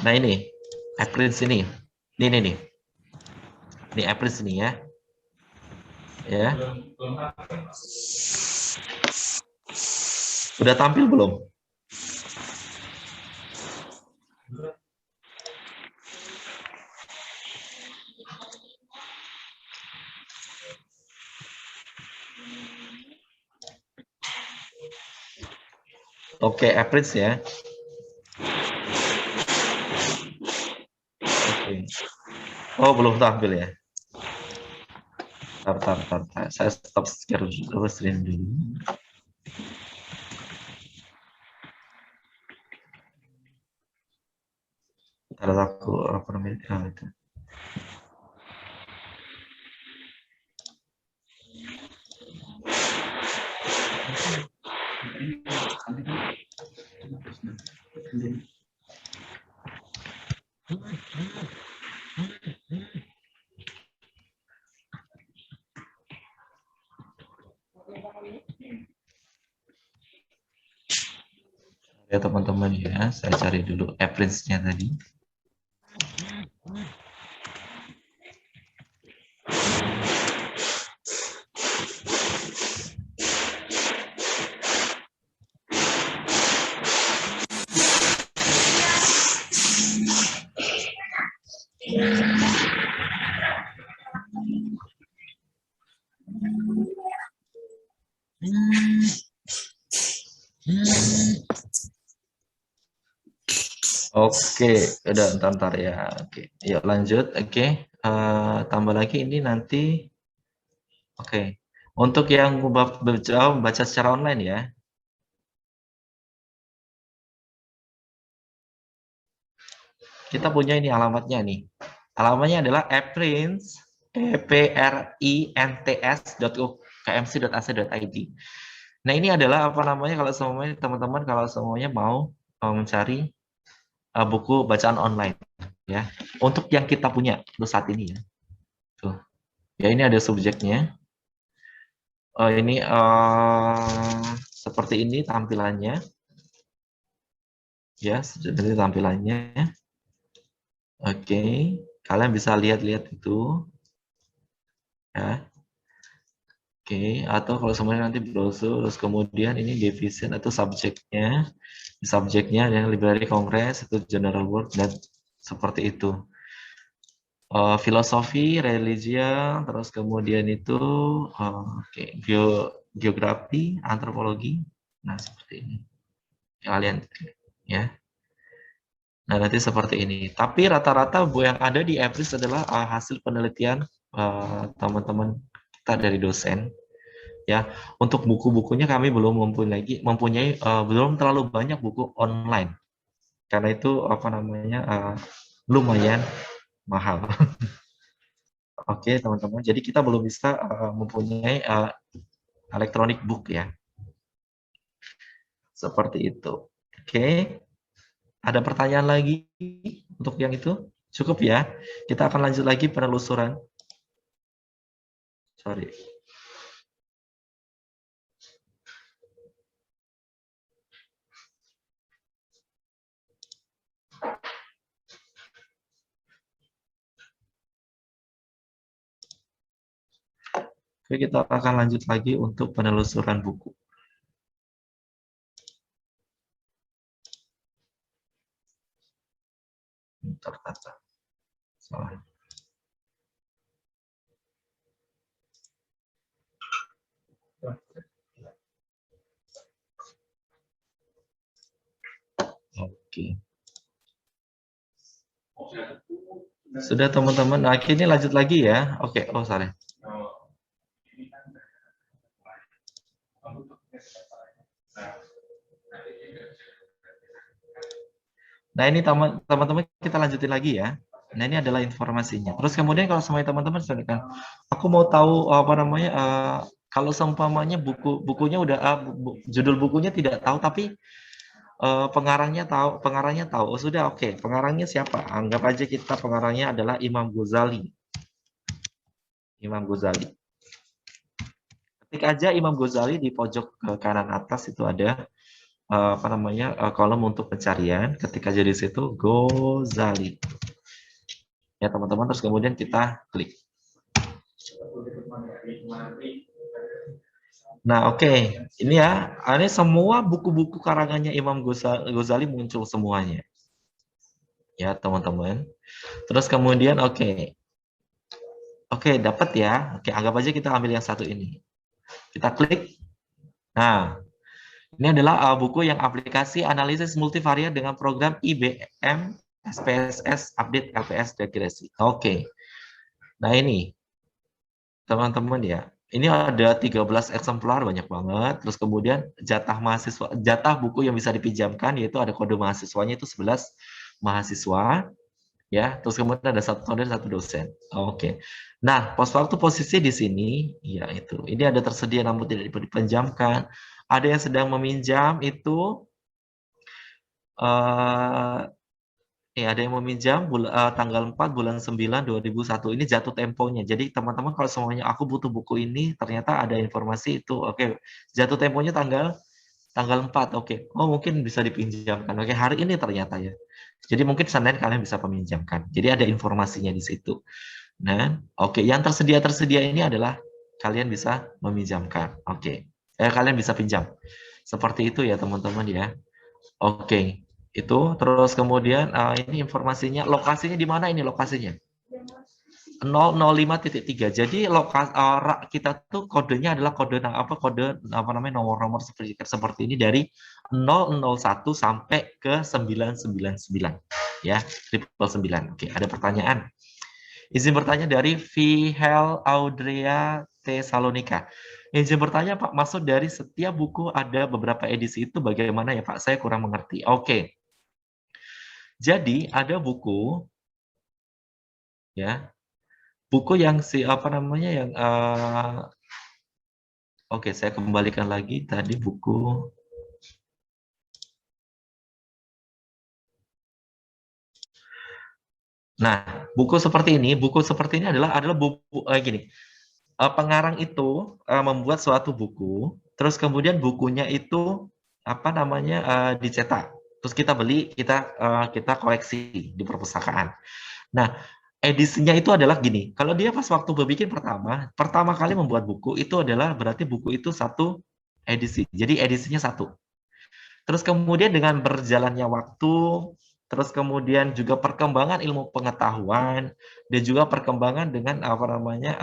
Nah ini ePrints ini. Ini ePrints ini ya. Ya. Udah tampil belum? Oke, ePrints ya. Oke. Oh, belum tampil ya. Tar. Saya stop stream dulu. Ntar aku apa namanya? Itu. Ya teman-teman ya, saya cari dulu ePrints-nya tadi. Oke, udah ntar ya. Oke, yuk lanjut. Oke, tambah lagi ini nanti. Oke, untuk yang baca secara online ya, kita punya ini alamatnya nih. Alamatnya adalah eprints, eprints.ukmc.ac.id. Nah ini adalah apa namanya kalau semuanya teman-teman kalau semuanya mau mencari buku bacaan online ya. Untuk yang kita punya untuk saat ini ya. Tuh. Ya ini ada subjeknya. Ini seperti ini tampilannya. Ya, seperti tampilannya. Oke, kalian bisa lihat-lihat itu. Ya. Oke, atau kalau semuanya nanti browser, terus kemudian ini division atau subjeknya. Subjeknya yang library congress, itu general word, dan seperti itu. Filosofi, religion, terus kemudian itu geografi, antropologi. Nah, seperti ini. Kalian ya. Nah, nanti seperti ini. Tapi rata-rata buku yang ada di Epris adalah hasil penelitian teman-teman kita dari dosen. Ya, untuk buku-bukunya kami belum mempunyai belum terlalu banyak buku online. Karena itu apa namanya lumayan mahal. Oke, teman-teman. Jadi kita belum bisa mempunyai electronic book ya. Seperti itu. Oke. Ada pertanyaan lagi untuk yang itu? Cukup ya. Kita akan lanjut lagi penelusuran. Sorry. Oke, kita akan lanjut lagi untuk penelusuran buku. Terkata. Salah. Oke. Sudah teman-teman. Nah, ini lanjut lagi ya. Oke, oh sorry. Nah, ini teman-teman kita lanjutin lagi ya. Nah, ini adalah informasinya. Terus kemudian kalau semuanya teman-teman sudah kan, aku mau tahu apa namanya, kalau seumpamanya bukunya udah judul bukunya tidak tahu, tapi pengarangnya tahu. Oh, sudah oke. Pengarangnya siapa? Anggap aja kita pengarangnya adalah Imam Ghazali. Imam Ghazali. Ketik aja Imam Ghazali di pojok kanan atas itu ada apa namanya kolom untuk pencarian. Ketik aja di situ Ghazali. Ya teman-teman, terus kemudian kita klik. Nah, oke. Ini ya, ini semua buku-buku karangannya Imam Ghazali muncul semuanya. Ya, teman-teman. Terus kemudian oke. Oke, dapat ya. Oke, anggap aja kita ambil yang satu ini. Kita klik. Nah, ini adalah buku yang aplikasi analisis multivariat dengan program IBM SPSS Update LPS Regresi. Oke. Nah, ini teman-teman ya. Ini ada 13 eksemplar, banyak banget. Terus kemudian jatah buku yang bisa dipinjamkan yaitu ada kode mahasiswanya itu 11 mahasiswa ya. Terus kemudian ada satu dan satu dosen. Oke. Nah, waktu posisi di sini ya itu. Ini ada tersedia namun tidak dipinjamkan. Ada yang sedang meminjam itu ada yang meminjam tanggal 4 bulan 9 2001. Ini jatuh temponya. Jadi teman-teman kalau semuanya aku butuh buku ini, ternyata ada informasi itu. Oke, jatuh temponya tanggal 4. Oke. Oh, mungkin bisa dipinjamkan. Oke, hari ini ternyata ya. Jadi mungkin Senin kalian bisa meminjamkan. Jadi ada informasinya di situ. Nah, oke, yang tersedia ini adalah kalian bisa meminjamkan. Oke. Kalian bisa pinjam. Seperti itu ya, teman-teman ya. Oke, itu terus kemudian ini informasinya, lokasinya di mana ini lokasinya? 005.3. Jadi kita tuh kodenya adalah kode apa namanya nomor-nomor seperti ini dari 001 sampai ke 999 ya, 999. Oke, ada pertanyaan. Izin bertanya dari Vihel Audrea Tesalonika. Izin bertanya Pak, maksud dari setiap buku ada beberapa edisi itu bagaimana ya Pak? Saya kurang mengerti. Oke. Jadi ada buku ya, buku yang apa namanya yang oke, saya kembalikan lagi tadi buku. Nah, buku seperti ini adalah buku gini. Pengarang itu membuat suatu buku, terus kemudian bukunya itu apa namanya dicetak, terus kita beli, kita koleksi di perpustakaan. Nah, edisinya itu adalah gini, kalau dia pas waktu berbikin pertama kali membuat buku itu adalah berarti buku itu satu edisi, jadi edisinya satu. Terus kemudian dengan berjalannya waktu, terus kemudian juga perkembangan ilmu pengetahuan, dan juga perkembangan dengan apa namanya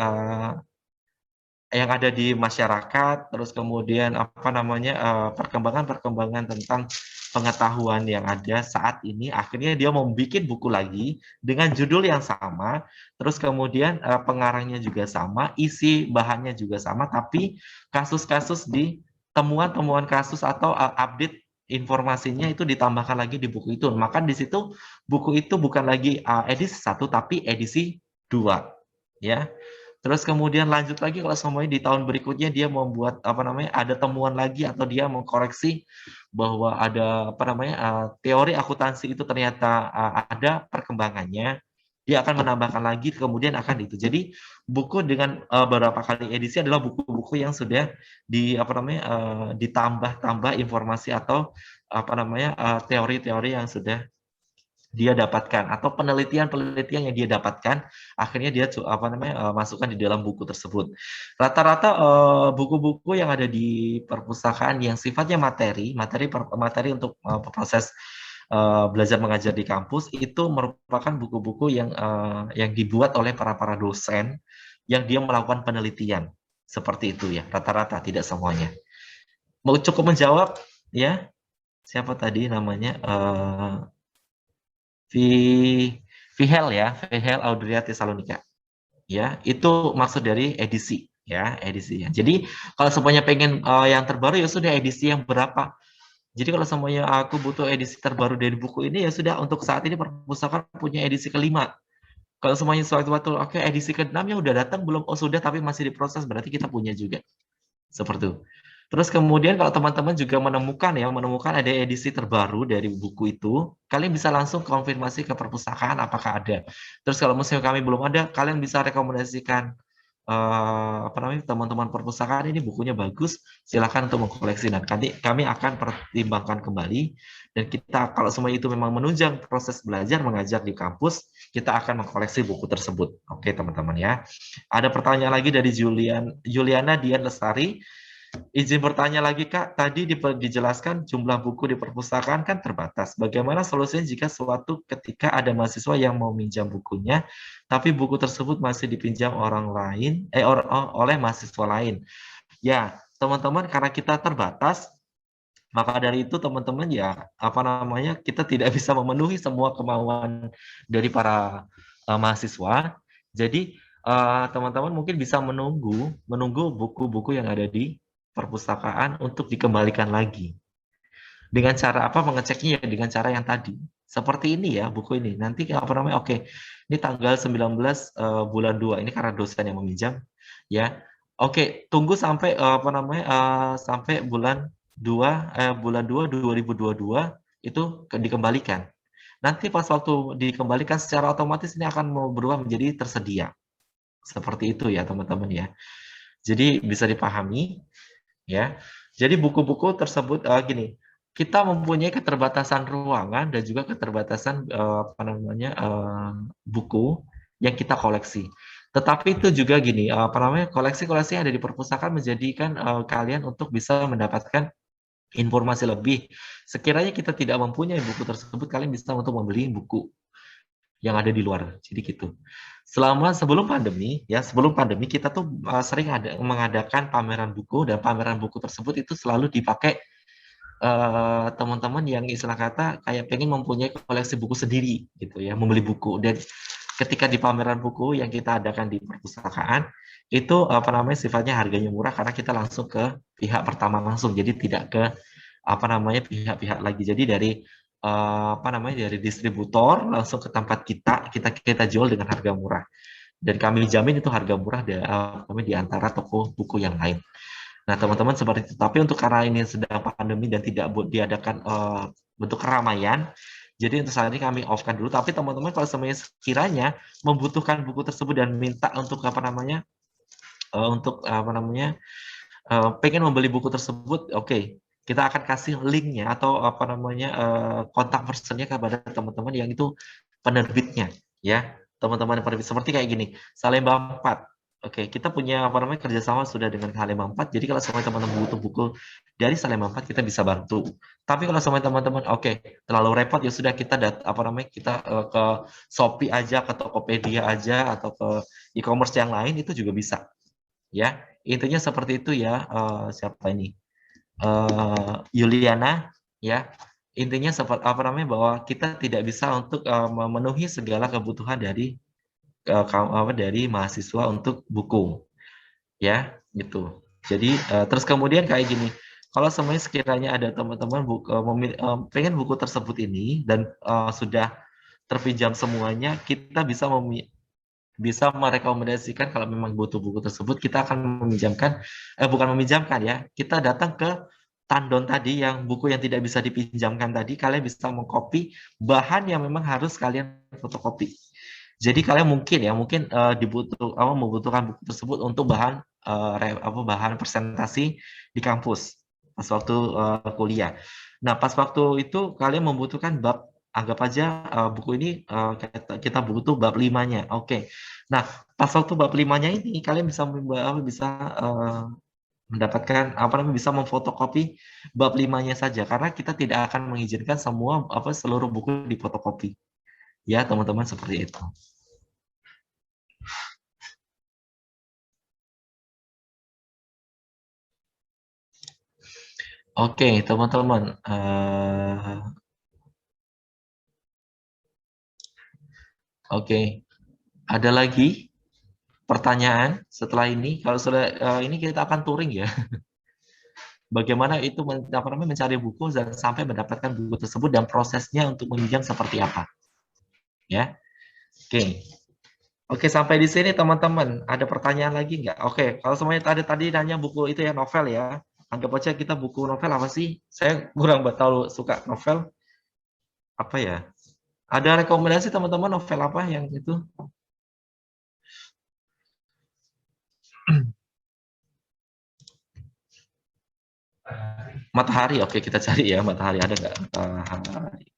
yang ada di masyarakat, terus kemudian apa namanya perkembangan tentang pengetahuan yang ada saat ini, akhirnya dia membuat buku lagi dengan judul yang sama, terus kemudian pengarangnya juga sama, isi bahannya juga sama, tapi kasus-kasus di temuan-temuan kasus atau update informasinya itu ditambahkan lagi di buku itu. Maka di situ buku itu bukan lagi edisi 1 tapi edisi 2 ya. Terus kemudian lanjut lagi kalau semuanya di tahun berikutnya dia membuat apa namanya ada temuan lagi atau dia mengkoreksi bahwa ada apa namanya teori akuntansi itu ternyata ada perkembangannya, dia akan menambahkan lagi kemudian akan itu. Jadi buku dengan beberapa kali edisi adalah buku-buku yang sudah di apa namanya ditambah-tambah informasi atau apa namanya teori-teori yang sudah dia dapatkan atau penelitian-penelitian yang dia dapatkan akhirnya dia apa namanya masukkan di dalam buku tersebut. Rata-rata buku-buku yang ada di perpustakaan yang sifatnya materi untuk proses belajar mengajar di kampus itu merupakan buku-buku yang dibuat oleh para dosen yang dia melakukan penelitian seperti itu ya, rata-rata, tidak semuanya. Mau cukup menjawab ya, siapa tadi namanya Vi Vihel ya, Vihel Audria Tesalonika. Ya, itu maksud dari edisi ya, edisi ya. Jadi kalau semuanya pengen yang terbaru ya sudah edisi yang berapa. Jadi kalau semuanya aku butuh edisi terbaru dari buku ini ya sudah untuk saat ini perpustakaan punya edisi kelima. Kalau semuanya suatu-suatu oke edisi ke-6 ya udah datang belum? Oh sudah tapi masih diproses berarti kita punya juga. Seperti itu. Terus kemudian kalau teman-teman juga menemukan ada edisi terbaru dari buku itu, kalian bisa langsung konfirmasi ke perpustakaan apakah ada. Terus kalau misalnya kami belum ada, kalian bisa rekomendasikan apa namanya teman-teman perpustakaan ini bukunya bagus, silakan untuk mengkoleksi dan kami akan pertimbangkan kembali dan kita kalau semua itu memang menunjang proses belajar mengajar di kampus, kita akan mengkoleksi buku tersebut. Oke teman-teman ya. Ada pertanyaan lagi dari Juliana Dian Lestari. Izin bertanya lagi Kak, tadi dijelaskan jumlah buku di perpustakaan kan terbatas. Bagaimana solusinya jika suatu ketika ada mahasiswa yang mau minjam bukunya, tapi buku tersebut masih dipinjam orang lain, oleh mahasiswa lain? Ya, teman-teman, karena kita terbatas, maka dari itu teman-teman ya, apa namanya, kita tidak bisa memenuhi semua kemauan dari para mahasiswa. Jadi teman-teman mungkin bisa menunggu buku-buku yang ada di perpustakaan untuk dikembalikan lagi. Dengan cara apa mengeceknya ya dengan cara yang tadi. Seperti ini ya buku ini. Nanti apa namanya? Oke. Ini tanggal 19 bulan 2. Ini karena dosen yang meminjam ya. Oke, tunggu sampai apa namanya? Sampai bulan 2 2022 itu dikembalikan. Nanti pas waktu dikembalikan secara otomatis ini akan berubah menjadi tersedia. Seperti itu ya, teman-teman ya. Jadi bisa dipahami ya. Jadi buku-buku tersebut gini, kita mempunyai keterbatasan ruangan dan juga keterbatasan apa namanya buku yang kita koleksi. Tetapi itu juga gini, apa namanya koleksi-koleksi yang ada di perpustakaan menjadikan kalian untuk bisa mendapatkan informasi lebih. Sekiranya kita tidak mempunyai buku tersebut, kalian bisa untuk membeli buku yang ada di luar. Jadi gitu. Sebelum pandemi, ya sebelum pandemi kita tuh sering mengadakan pameran buku dan pameran buku tersebut itu selalu dipakai teman-teman yang istilah kata kayak pengen mempunyai koleksi buku sendiri gitu ya, membeli buku dan ketika di pameran buku yang kita adakan di perpustakaan itu apa namanya sifatnya harganya murah karena kita langsung ke pihak pertama langsung jadi tidak ke apa namanya pihak-pihap lagi jadi dari apa namanya dari distributor langsung ke tempat kita jual dengan harga murah dan kami jamin itu harga murah di antara toko buku yang lain. Nah teman-teman seperti itu. Tapi untuk karena ini sedang pandemi dan tidak diadakan bentuk keramaian, jadi untuk saat ini kami off-kan dulu. Tapi teman-teman kalau semuanya sekiranya membutuhkan buku tersebut dan minta untuk apa namanya pengen membeli buku tersebut, oke, kita akan kasih linknya atau apa namanya kontak personnya kepada teman-teman yang itu penerbitnya, ya teman-teman penerbit seperti kayak gini, Salemba 4. Oke, kita punya apa namanya kerjasama sudah dengan Salemba 4. Jadi kalau semua teman-teman butuh buku dari Salemba 4 kita bisa bantu. Tapi kalau semua teman-teman oke terlalu repot ya sudah kita apa namanya kita ke Shopee aja, ke Tokopedia aja atau ke e-commerce yang lain itu juga bisa ya intinya seperti itu ya siapa ini Yuliana ya intinya seperti apa namanya bahwa kita tidak bisa untuk memenuhi segala kebutuhan dari mahasiswa untuk buku ya gitu jadi terus kemudian kayak gini kalau semuanya sekiranya ada teman-teman pengen buku tersebut ini dan sudah terpinjam semuanya kita bisa merekomendasikan kalau memang butuh buku tersebut kita akan meminjamkan bukan meminjamkan ya kita datang ke tandon tadi yang buku yang tidak bisa dipinjamkan tadi kalian bisa mengcopy bahan yang memang harus kalian fotokopi jadi kalian mungkin membutuhkan buku tersebut untuk bahan presentasi di kampus pas waktu kuliah nah pas waktu itu kalian membutuhkan bab anggap aja buku ini kita butuh bab 5-nya. Oke. Nah, pas waktu bab 5-nya ini kalian bisa mendapatkan apa namanya bisa memfotokopi bab 5-nya saja karena kita tidak akan mengizinkan seluruh buku difotokopi. Ya, teman-teman seperti itu. Oke, teman-teman. Oke, ada lagi pertanyaan setelah ini? Kalau sudah ini kita akan touring ya. Bagaimana itu apa namanya, mencari buku dan sampai mendapatkan buku tersebut dan prosesnya untuk meminjam seperti apa, ya. Oke. Oke, sampai di sini teman-teman. Ada pertanyaan lagi nggak? Oke, kalau semuanya tadi nanya buku itu ya, novel ya. Anggap aja kita buku novel apa sih? Saya kurang tahu suka novel apa ya. Ada rekomendasi teman-teman novel apa yang itu? Matahari. Oke, kita cari ya Matahari, ada nggak? Matahari.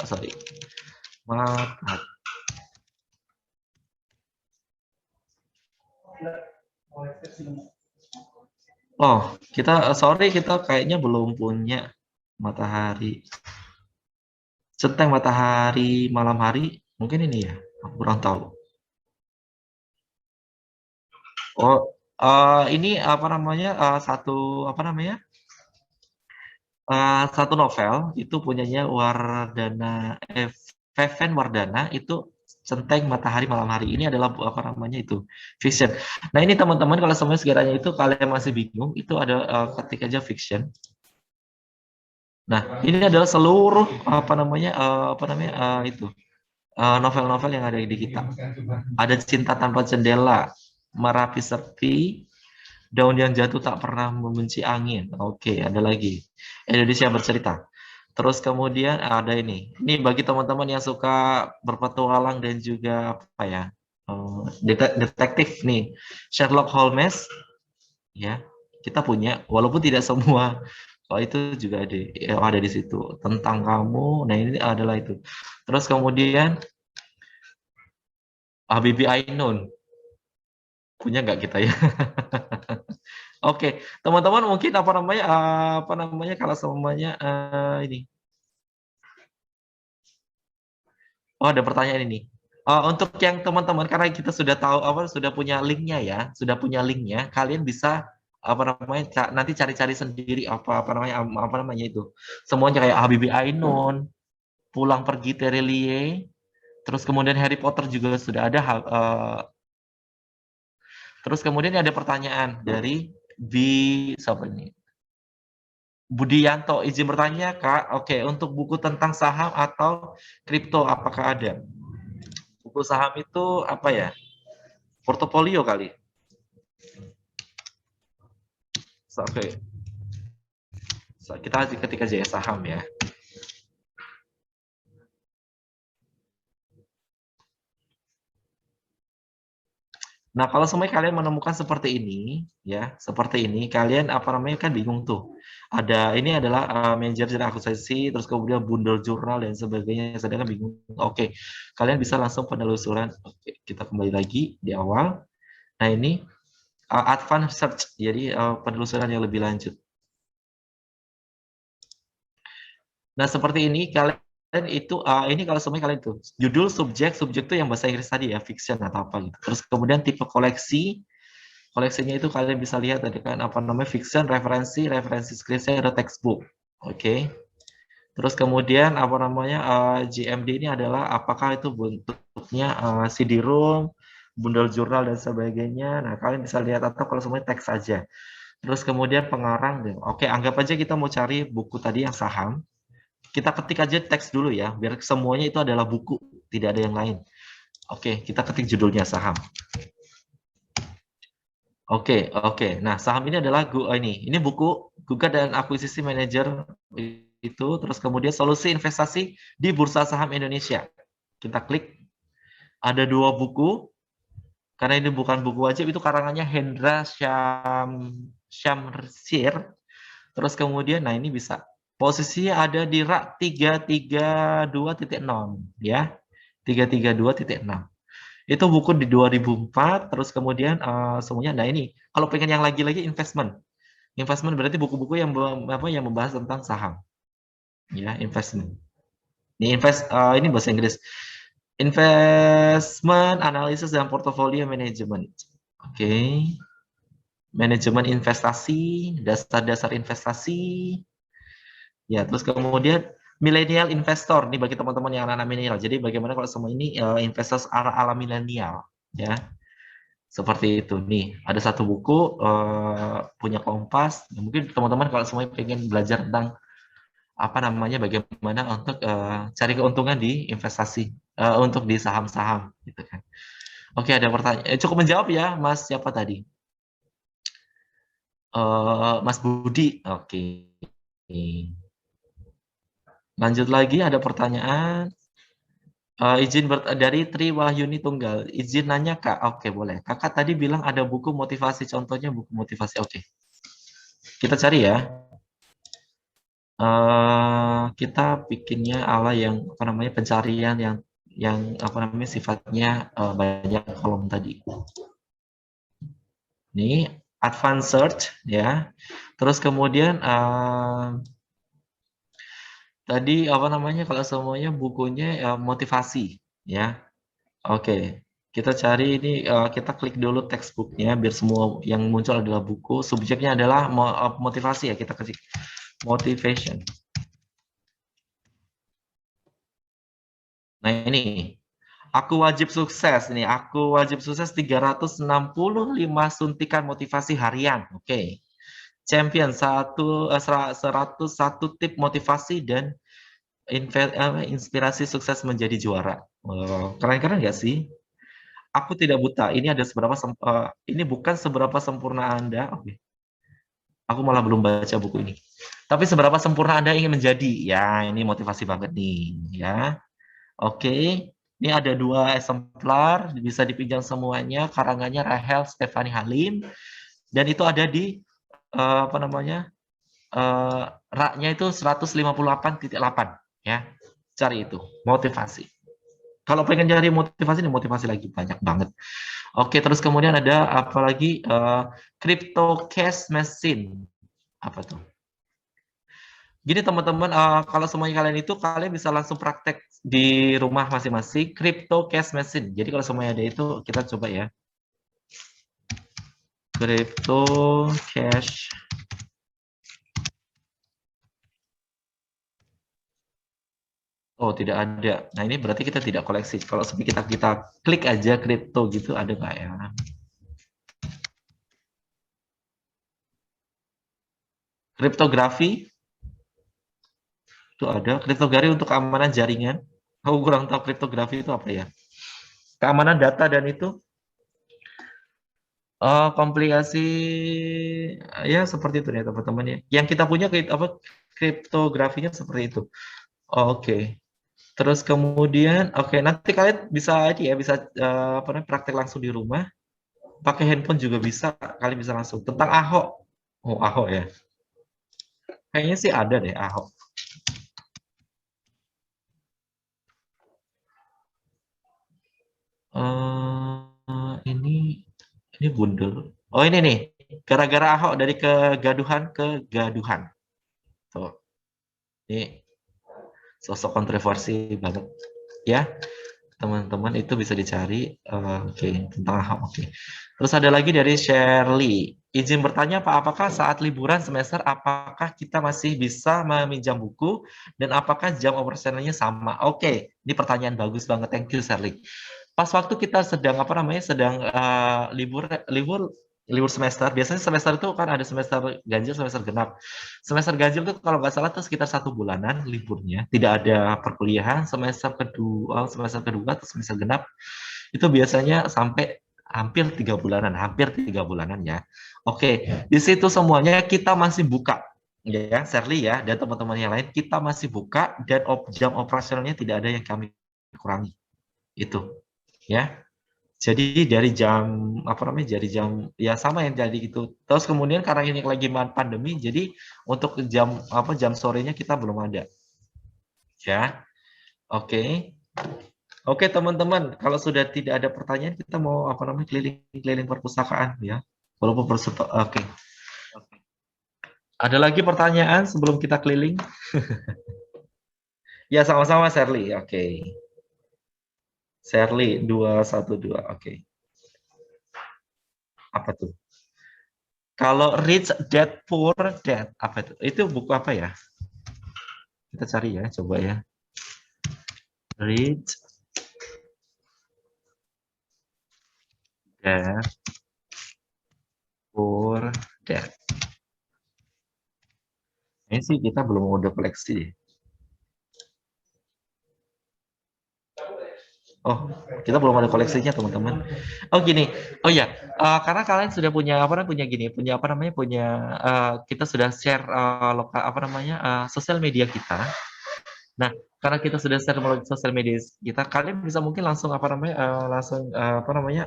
Sorry. Matahari. Oh, kita sorry, kita kayaknya belum punya Matahari. Centeng Matahari Malam Hari. Mungkin ini ya. Aku kurang tahu. Oh, ini apa namanya? Apa namanya? Satu novel itu punyanya Wardana, Feven Wardana, itu Centeng Matahari Malam Hari. Ini adalah apa namanya itu, fiction. Nah ini teman-teman, kalau semuanya sekiranya itu kalian masih bingung, itu ada ketik aja fiction. Nah ini adalah seluruh itu novel-novel yang ada di kita. Ada Cinta Tanpa Jendela, Merapi Sepi, Daun yang Jatuh Tak Pernah Membenci Angin. Oke, ada lagi. Indonesia Bercerita. Terus kemudian ada ini. Ini bagi teman-teman yang suka berpetualang dan juga apa ya? Detektif nih. Sherlock Holmes ya. Kita punya, walaupun tidak semua. Kalau itu juga ada di situ. Tentang Kamu. Nah, ini adalah itu. Terus kemudian Habibie Ainun. Punya nggak kita ya? Oke, teman-teman mungkin apa namanya kalau semuanya ini. Oh, ada pertanyaan ini. Untuk yang teman-teman, karena kita sudah tahu sudah punya linknya ya, kalian bisa apa namanya nanti cari-cari sendiri apa namanya itu. Semuanya kayak Habibie Ainun, Pulang Pergi Terelie, terus kemudian Harry Potter juga sudah ada. Terus kemudian ada pertanyaan dari siapa ini? Budianto, izin bertanya Kak, oke, untuk buku tentang saham atau kripto apakah ada? Buku saham itu apa ya? Portofolio kali. Oke, kita ketika aja ya saham ya. Nah, kalau semuanya kalian menemukan seperti ini, ya, seperti ini, kalian apa namanya kan bingung tuh. Ini adalah manajer akusisi, terus kemudian bundle jurnal dan sebagainya. Sedangkan bingung. Oke, kalian bisa langsung penelusuran. Oke, kita kembali lagi di awal. Nah, ini advanced search, jadi penelusuran yang lebih lanjut. Nah, seperti ini kalian itu ini kalau semuanya kalian itu judul, subjek itu yang bahasa Inggris tadi ya, fiction atau apa gitu. Terus kemudian tipe koleksinya itu kalian bisa lihat tadi kan apa namanya, fiction, referensi skripsi, ada textbook. Oke. Terus kemudian apa namanya GMD ini adalah apakah itu bentuknya CD-ROM, bundle jurnal dan sebagainya. Nah, kalian bisa lihat atau kalau semuanya teks saja. Terus kemudian pengarang. Oke, anggap aja kita mau cari buku tadi yang saham. Kita ketik aja teks dulu ya, biar semuanya itu adalah buku, tidak ada yang lain. Oke, kita ketik judulnya saham. Oke. Nah, saham ini adalah ini buku Gugat dan Akuisisi Manajer itu, terus kemudian solusi investasi di Bursa Saham Indonesia. Kita klik. Ada 2 buku. Karena ini bukan buku wajib, itu karangannya Hendra Syamsir. Terus kemudian, nah ini bisa. Posisinya ada di rak 332.0 ya. 332.6. Itu buku di 2004, terus kemudian semuanya. Nah ini, kalau pengen yang lagi-lagi investment. Investment berarti buku-buku yang yang membahas tentang saham. Ya, investment. Ini bahasa Inggris. Investment analysis dan portfolio management. Oke. Manajemen investasi, dasar-dasar investasi. Ya, terus kemudian Millennial investor nih bagi teman-teman yang anak-anak milenial. Jadi bagaimana kalau semua ini investor ala milenial, ya. Seperti itu nih. Ada satu buku punya Kompas. Mungkin teman-teman kalau semuanya pengen belajar tentang apa namanya bagaimana untuk cari keuntungan di investasi untuk di saham-saham gitu kan. Oke, ada pertanyaan. Cukup menjawab ya, Mas siapa tadi? Mas Budi. Oke. Lanjut lagi ada pertanyaan. Dari Tri Wahyuni Tunggal. Izin nanya Kak. Oke, boleh. Kakak tadi bilang ada buku motivasi. Contohnya buku motivasi. Oke. Kita cari ya. Kita bikinnya ala yang apa namanya pencarian yang apa namanya sifatnya banyak kolom tadi. Ini advanced search ya. Terus kemudian tadi apa namanya kalau semuanya bukunya motivasi ya. Oke. Kita cari ini kita klik dulu textbooknya biar semua yang muncul adalah buku. Subjeknya adalah motivasi ya. Kita ketik motivation. Nah, ini aku wajib sukses nih. Aku wajib sukses 365 suntikan motivasi harian. Oke. Champion 101 tip motivasi dan inspirasi sukses menjadi juara. Keren-keren nggak sih? Aku tidak buta. Ini ada ini bukan seberapa sempurna Anda. Oke. Aku malah belum baca buku ini. Tapi seberapa sempurna Anda ingin menjadi? Ya, ini motivasi banget nih, ya. Oke, ini ada 2 eksemplar, bisa dipinjam semuanya, karangannya Rahel Stefani Halim, dan itu ada di apa namanya raknya itu 158.8 ya, cari itu motivasi. Kalau pengen cari motivasi lagi banyak banget. Oke, terus kemudian ada apa lagi crypto cash machine apa tuh? Gini teman-teman, kalau semuanya kalian itu kalian bisa langsung praktek di rumah masing-masing crypto cash machine. Jadi kalau semuanya ada itu kita coba ya. Crypto cash. Oh, tidak ada. Nah, ini berarti kita tidak koleksi. Kalau kita klik aja crypto gitu ada nggak ya? Kriptografi itu ada. Kriptografi untuk keamanan jaringan. Aku kurang tahu kriptografi itu apa ya. Keamanan data dan itu komplikasi ya seperti itu ya teman-teman ya. Yang kita punya apa kriptografinya seperti itu. Oke. Terus kemudian nanti kalian bisa aja ya bisa apa namanya praktek langsung di rumah. Pakai handphone juga bisa. Kalian bisa langsung tentang Ahok. Oh, Ahok ya. Kayaknya sih ada deh Ahok. Ini bundel. Oh, ini nih. Gara-gara Ahok dari kegaduhan ke gaduhan. Tuh. Ini sosok kontroversi banget ya teman-teman, itu bisa dicari oke, tentang Ahok. Oke. Terus ada lagi dari Shirley, izin bertanya Pak, apakah saat liburan semester apakah kita masih bisa meminjam buku dan apakah jam operasionalnya sama? Oke, ini pertanyaan bagus banget, thank you Shirley. Pas waktu kita sedang apa namanya sedang libur libur libur semester, biasanya semester itu kan ada semester ganjil, semester genap. Semester ganjil itu kalau nggak salah itu sekitar 1 bulanan liburnya, tidak ada perkuliahan. Semester kedua atau semester genap itu biasanya sampai hampir 3 bulanan ya. Oke, di situ semuanya kita masih buka ya, Shirley ya, dan teman-teman yang lain kita masih buka dan jam operasionalnya tidak ada yang kami kurangi itu ya. Jadi dari jam apa namanya dari jam ya sama yang jadi itu. Terus kemudian karena ini lagi pandemi, jadi untuk jam sorenya kita belum ada. Ya. Oke. Oke teman-teman, kalau sudah tidak ada pertanyaan kita mau apa namanya keliling-keliling perpustakaan ya. Walaupun oke. Ada lagi pertanyaan sebelum kita keliling? Ya sama-sama Shirley. Oke. Shirley 212. Oke. Apa tuh? Kalau Rich Dad Poor Dad apa itu? Itu buku apa ya? Kita cari ya, coba ya. Read that for that. Ini sih kita belum udah koleksi deh. Oh, kita belum ada koleksinya teman-teman. Oh gini, oh ya, karena kalian sudah punya apa namanya, punya gini, punya apa namanya, punya kita sudah share lokal apa namanya sosial media kita. Nah, karena kita sudah share melalui sosial media kita, kalian bisa mungkin langsung apa namanya, langsung apa namanya,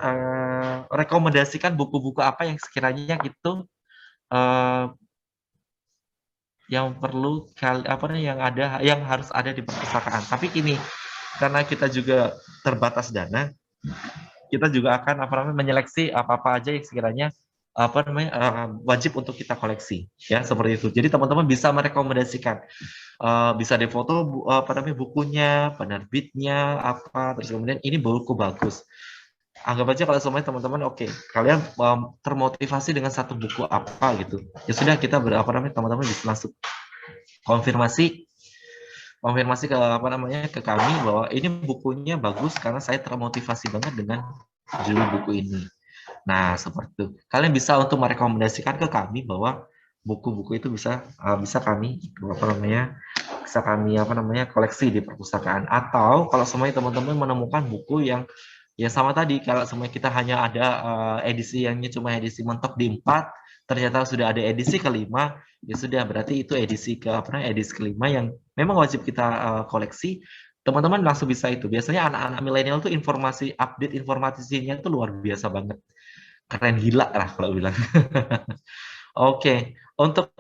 rekomendasikan buku-buku apa yang sekiranya itu yang perlu apa namanya, yang harus ada di perpustakaan. Tapi gini, karena kita juga terbatas dana, kita juga akan apa namanya menyeleksi apa-apa aja yang sekiranya apa namanya wajib untuk kita koleksi ya seperti itu. Jadi teman-teman bisa merekomendasikan bisa difoto apa namanya bukunya, penerbitnya apa, terus kemudian ini buku bagus. Anggap aja kalau semuanya teman-teman oke, kalian termotivasi dengan satu buku apa gitu. Ya sudah kita berapa namanya teman-teman bisa langsung konfirmasi ke apa namanya ke kami bahwa ini bukunya bagus karena saya termotivasi banget dengan judul buku ini. Nah, seperti itu. Kalian bisa untuk merekomendasikan ke kami bahwa buku-buku itu bisa kami apa namanya bisa kami apa namanya koleksi di perpustakaan, atau kalau semuanya teman-teman menemukan buku yang ya sama tadi, kalau semuanya kita hanya ada edisi yang cuma edisi mentok di 4, ternyata sudah ada edisi kelima, ya sudah berarti itu edisi ke apa namanya edisi kelima yang memang wajib kita koleksi. Teman-teman langsung bisa itu. Biasanya anak-anak milenial tuh informasi update informasinya itu luar biasa banget, keren gila lah kalau bilang. Oke, untuk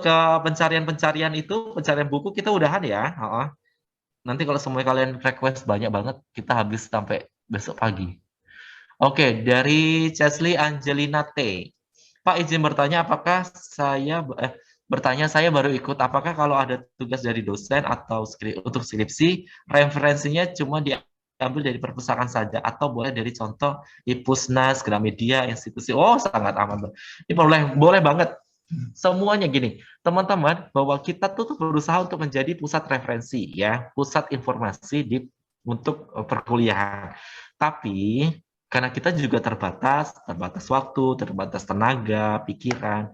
pencarian-pencarian itu, pencarian buku kita udahan ya. Nanti kalau semua kalian request banyak banget, kita habis sampai besok pagi. Oke, dari Chesley Angelina T. Pak izin bertanya, apakah saya baru ikut, apakah kalau ada tugas dari dosen atau untuk skripsi, referensinya cuma diambil dari perpustakaan saja, atau boleh dari contoh Ipusnas, Gramedia, institusi. Oh, sangat aman. Ini boleh banget. Semuanya gini, teman-teman, bahwa kita tuh berusaha untuk menjadi pusat referensi, ya, pusat informasi untuk perkuliahan. Tapi karena kita juga terbatas waktu, terbatas tenaga, pikiran.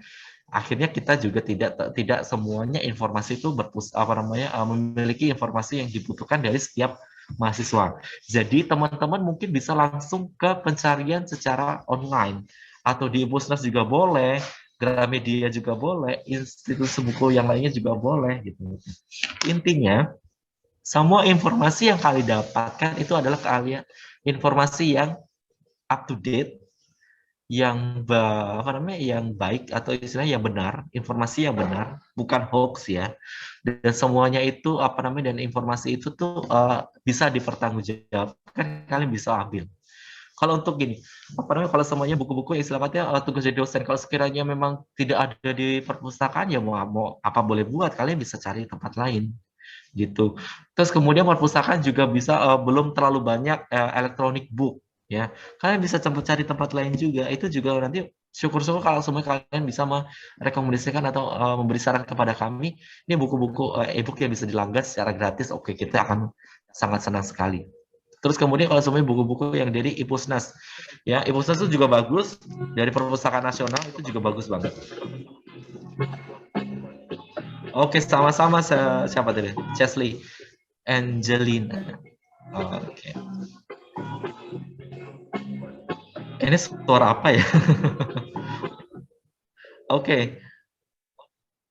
Akhirnya kita juga tidak semuanya informasi itu memiliki informasi yang dibutuhkan dari setiap mahasiswa. Jadi teman-teman mungkin bisa langsung ke pencarian secara online atau di Pusnas juga boleh, Gramedia juga boleh, institusi buku yang lainnya juga boleh gitu. Intinya semua informasi yang kalian dapatkan itu adalah informasi yang up to date, yang yang baik atau istilahnya yang benar, informasi yang benar, bukan hoax ya. Dan semuanya itu dan informasi itu tuh bisa dipertanggungjawabkan, kalian bisa ambil. Kalau untuk gini, kalau semuanya buku-buku yang istilahnya tugas dari dosen, kalau sekiranya memang tidak ada di perpustakaan ya mau apa boleh buat, kalian bisa cari tempat lain gitu. Terus kemudian perpustakaan juga bisa belum terlalu banyak electronic book ya. Kalian bisa cari tempat lain juga. Itu juga nanti syukur-syukur kalau semua kalian bisa merekomendasikan atau memberi saran kepada kami, ini buku-buku e-book yang bisa dilanggar secara gratis. Oke, kita akan sangat senang sekali. Terus kemudian kalau semuanya buku-buku yang dari Ipusnas, ya Ipusnas itu juga bagus, dari Perpustakaan Nasional itu juga bagus banget. Oke, sama-sama siapa tadi? Chesley Angelina. Oke. Ini suara apa ya? Oke.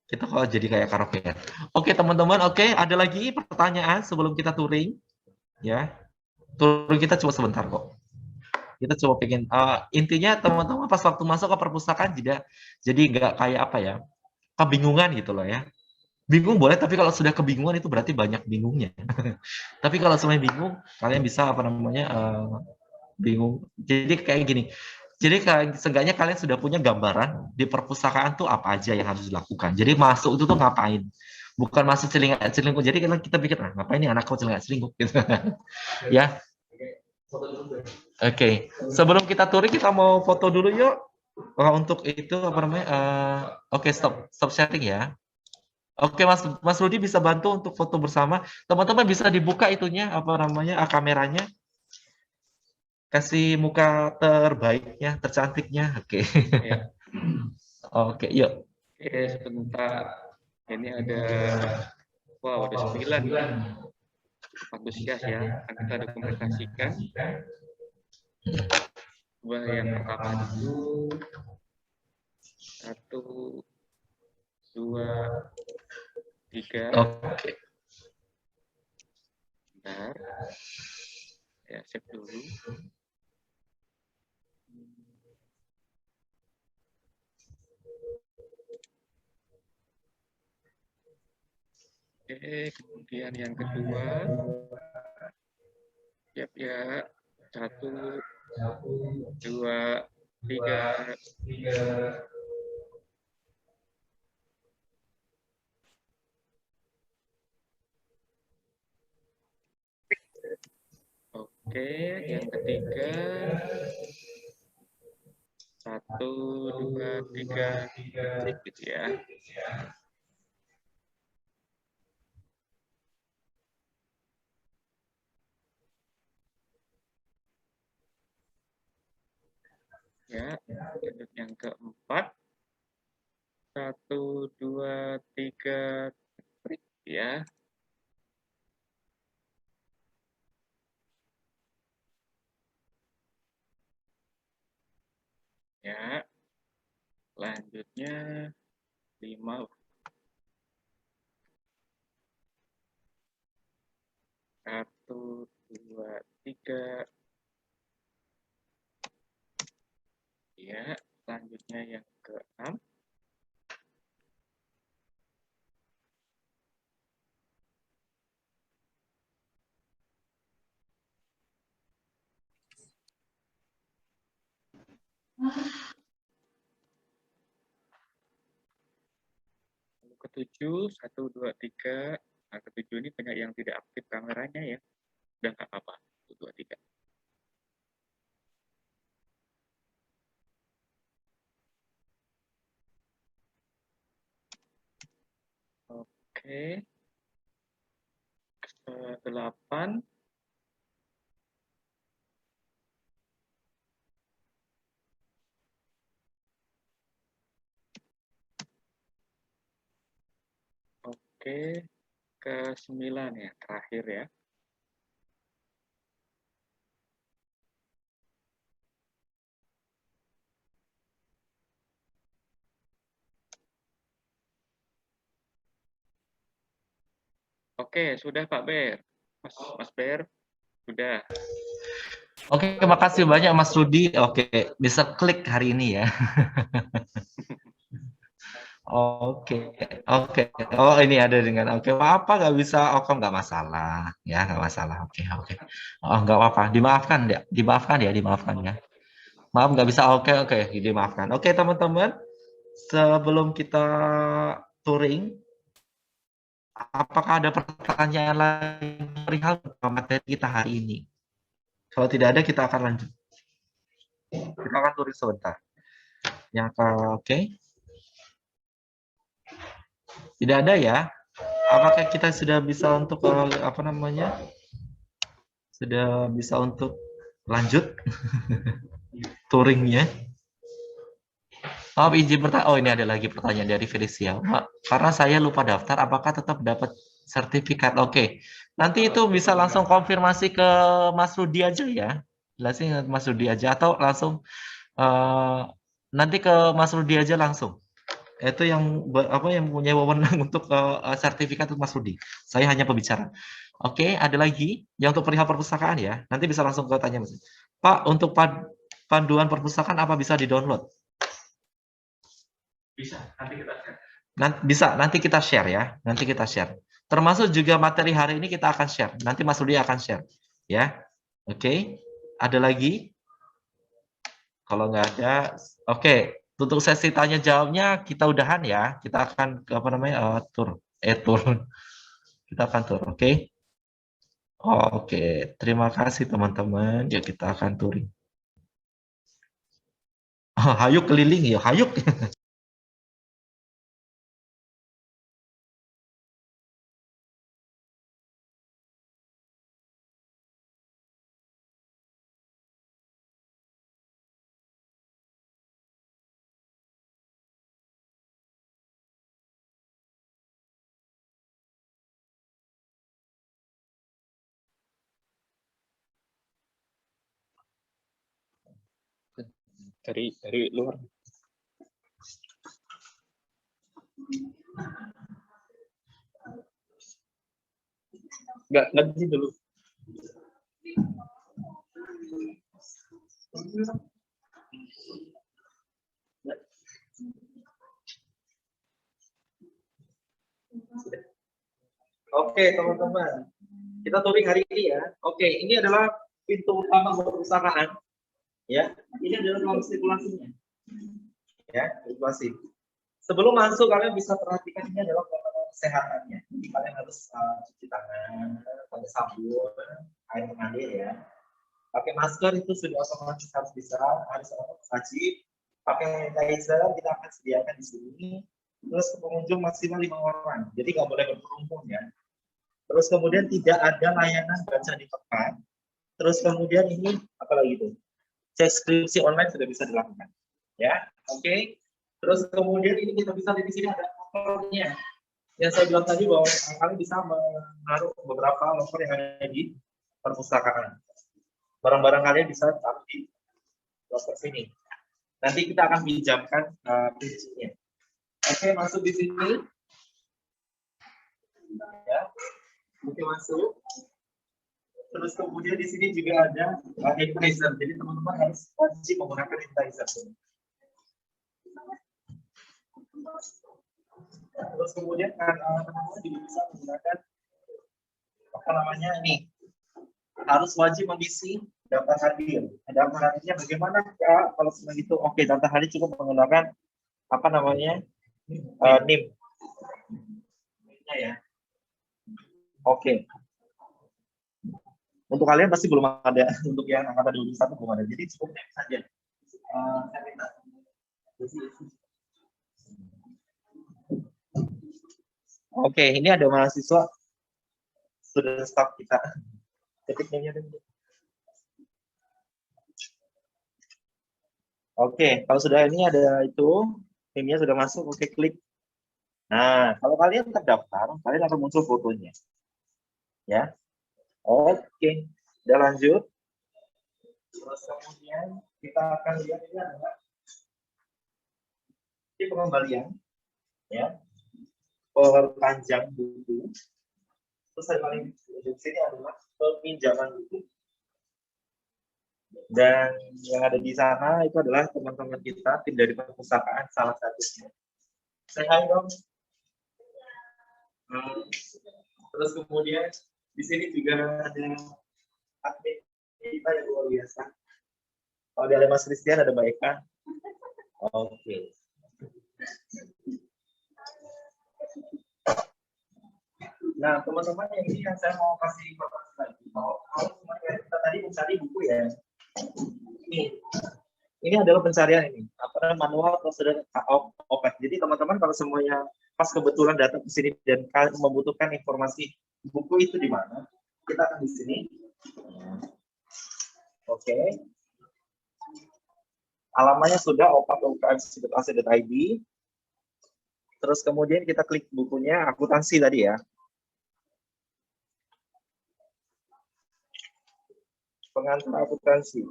Kita kok jadi kayak karaoke ya. Oke, teman-teman. Oke, ada lagi pertanyaan sebelum kita touring? Ya. Touring kita cuma sebentar kok. Kita coba pengen intinya teman-teman pas waktu masuk ke perpustakaan jadi nggak kayak apa ya? Kebingungan gitu loh ya. Bingung boleh, tapi kalau sudah kebingungan itu berarti banyak bingungnya. Tapi kalau semuanya bingung, kalian bisa bingung. Jadi kayak gini. Jadi seenggaknya kalian sudah punya gambaran di perpustakaan tuh apa aja yang harus dilakukan. Jadi masuk itu tuh ngapain? Bukan masuk celingak. Jadi kita pikir, ngapain nih anak kau celingak selingkuh gitu. Ya. Oke. Sebelum kita touring kita mau foto dulu yuk. Untuk itu Oke, stop sharing ya. Oke, Mas Rudi bisa bantu untuk foto bersama. Teman-teman bisa dibuka itunya, apa namanya, kameranya. Kasih muka terbaiknya, tercantiknya. Oke. Ya, Oke, yuk. oke sebentar. Ini ada, wow, ada 9 nih. Antusias ya. Akan kita dokumentasikan. Coba yang pertama dulu. Satu, dua, tiga. Oke. Bentar, ya save dulu. Oke, kemudian yang kedua. Siap ya. Satu, dua, tiga. Oke, yang ketiga. Satu, dua, tiga. Klik gitu ya. Ya, lanjut yang keempat. Satu, dua, tiga. Klik ya. Ya, selanjutnya 5. Satu, dua, tiga. Ya, selanjutnya yang ke-6. Lalu ke-7, satu, dua, tiga. Nah, ke-7 ini banyak yang tidak aktif kameranya ya. Udah nggak apa-apa. Satu, dua, tiga. Oke, ke-8. Oke, ke-9 ya, terakhir ya. Oke, sudah Pak Ber. Mas Ber, sudah. Oke, makasih banyak Mas Rudi. Oke, bisa klik hari ini ya. Oke, oke. Oh, ini ada dengan oke. Maaf Pak, nggak bisa. Oke, nggak masalah. Ya, nggak masalah. Oke, oke. Oh, nggak apa-apa. Dimaafkan ya. Dimaafkan ya, dimaafkan ya. Maaf, nggak bisa. Oke, oke. Dimaafkan. Oke, teman-teman. Sebelum kita touring, apakah ada pertanyaan lain perihal materi kita hari ini? Kalau tidak ada, kita akan lanjut. Kita akan touring sebentar. Yang oke. Tidak ada ya. Apakah kita sudah bisa untuk apa namanya? Sudah bisa untuk lanjut touringnya? Oh, izin bertanya. Oh, ini ada lagi pertanyaan dari Felicia. Karena saya lupa daftar, apakah tetap dapat sertifikat? Oke. Nanti itu bisa langsung konfirmasi ke Mas Rudi aja ya. Jelasin ke Mas Rudi aja atau langsung eh, nanti ke Mas Rudi aja langsung. Itu yang apa yang punya wewenang untuk sertifikat untuk Mas Rudi. Saya hanya pembicara. Oke, ada lagi yang untuk perihal perpustakaan ya. Nanti bisa langsung ke tanya Mas. Pak, untuk panduan perpustakaan apa bisa di-download? Bisa, nanti kita share. Bisa, nanti kita share ya. Nanti kita share. Termasuk juga materi hari ini kita akan share. Nanti Mas Rudi akan share. Ya, oke. Ada lagi? Kalau nggak ada, oke. Untuk sesi tanya jawabnya kita udahan ya. Kita akan ke apa namanya tur, tur. Kita akan tur, oke? Oke, terima kasih teman-teman. Ya kita akan touring. Hayuk keliling ya, hayuk. Dari luar. Nggak di sini dulu. Oke, teman-teman. Kita touring hari ini ya. Oke, ini adalah pintu utama perusahaan. Ya, ini adalah ruang sirkulasinya. Ya, sirkulasi. Sebelum masuk, kalian bisa perhatikan ini adalah protokol kesehatannya. Jadi kalian harus cuci tangan, pakai sabun, air mengalir ya. Pakai masker itu sudah otomatis harus bisa, harus wajib. Pakai sanitizer kita akan sediakan di sini. Terus pengunjung maksimal 5 orang, jadi nggak boleh berkerumun ya. Terus kemudian tidak ada layanan baca di tempat. Terus kemudian ini apalagi itu? Cek skripsi online sudah bisa dilakukan. Ya, oke. Terus kemudian ini kita bisa lihat di sini ada lokernya. Yang saya bilang tadi bahwa kalian bisa menaruh beberapa loker yang ada di perpustakaan. Barang-barang kalian bisa taruh di loker sini. Nanti kita akan pinjamkan kuncinya. Oke, masuk di sini. Ya. Oke, masuk. Terus kemudian di sini juga ada sanitizer. Jadi teman-teman harus wajib menggunakan sanitizer. Terus kemudian teman-teman juga bisa menggunakan apa namanya ini, harus wajib mengisi daftar hadir. Daftar hadirnya bagaimana ya? Kalau seperti itu, oke, daftar hadir cukup menggunakan apa namanya NIM. Ya. Oke. Untuk kalian pasti belum ada, untuk yang angkatan 21 belum ada. Jadi cukup NIM saja. Saya minta. Oke, ini ada mahasiswa sudah staf kita. Ketik NIM-nya dulu. Oke, kalau sudah ini ada itu, NIM-nya sudah masuk, oke, klik. Nah, kalau kalian terdaftar, kalian akan muncul fotonya. Ya. Oke, udah lanjut. Terus kemudian kita akan lihat ini adalah ini pengembalian. Ya. Perpanjang buku. Terus yang paling di sini adalah peminjaman buku. Dan yang ada di sana itu adalah teman-teman kita, tim dari perpustakaan salah satunya. Say hi dong. Terus kemudian di sini juga ada admin kita yang luar biasa. Kalau di Mas Christian ada Mbak Eka. Oke. Nah, teman-teman, ini yang saya mau kasih informasi lagi. Kalau kita tadi mencari buku ya. Ini adalah pencarian ini. Apa manual prosedur OPEC. Jadi teman-teman kalau semuanya pas kebetulan datang ke sini dan kalian membutuhkan informasi buku itu di mana, kita akan di sini. Oke. Alamatnya sudah opec.ukm.ac.id. Terus kemudian kita klik bukunya akuntansi tadi ya. Pengantar akuntansi.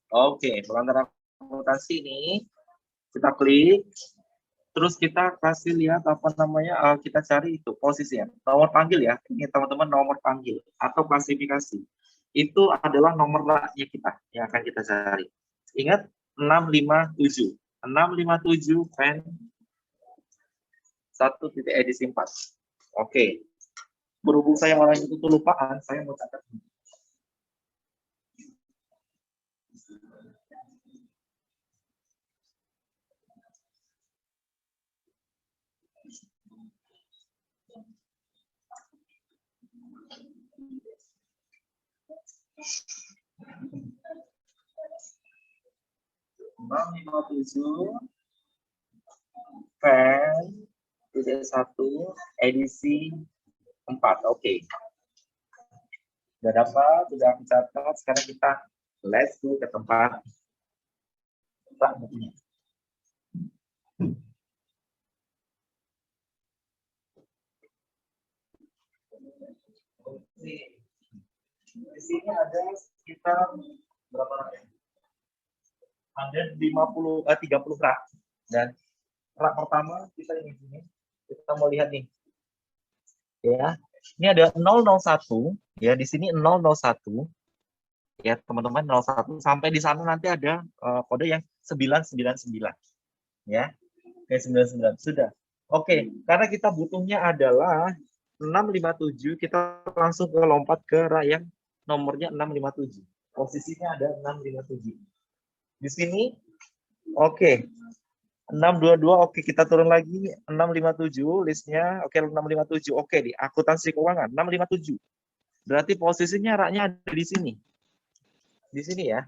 Oke, pengantar akuntansi ini kita klik, terus kita kasih lihat apa namanya, kita cari itu posisinya, nomor panggil ya, ini teman-teman nomor panggil atau klasifikasi. Itu adalah nomor laknya kita yang akan kita cari. Ingat 657 pen 1 titik edisi 4. Oke. Berhubung saya orang itu lupaan, saya mau catat. Bang 57 pen titik 1 edisi 4. Oke. Sudah dapat, sudah aku catat. Sekarang kita let's go ke tempat bukunya. sini ada sekitar berapa rak ya? Ada 30 rak. Dan rak pertama kita ini kita mau lihat nih. Ya. Ini ada 001 ya, di sini 001 ya, teman-teman, 01 sampai di sana nanti ada kode yang 999 ya. Oke, 99 sudah. Oke, karena kita butuhnya adalah 657, kita langsung lompat ke rak yang nomornya 657. Posisinya ada 657. Di sini oke. 622, oke, kita turun lagi 657 listnya. Oke, 657. Oke, di akuntansi keuangan 657. Berarti posisinya raknya ada di sini. Di sini ya.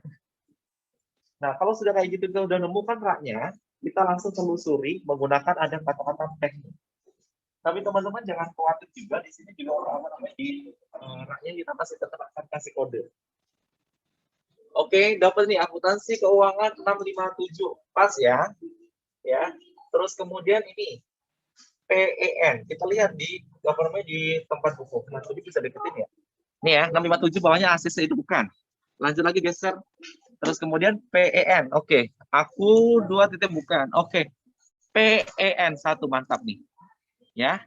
Nah, kalau sudah kayak gitu, kita udah nemukan raknya, kita langsung telusuri menggunakan ada kata-kata teknik. Tapi teman-teman jangan khawatir juga, di sini juga apa namanya, di raknya kita masih tetap akan kasih kode. Oke, dapat nih akuntansi keuangan 657. Pas ya. Ya. Terus kemudian ini PEN. Kita lihat di gambarnya di tempat buku. Nah, jadi bisa deketin ya. Ini ya, 657 bawahnya ACC itu bukan. Lanjut lagi geser. Terus kemudian PEN. Oke, aku 2 titik bukan. Oke. PEN 1 mantap nih. Ya.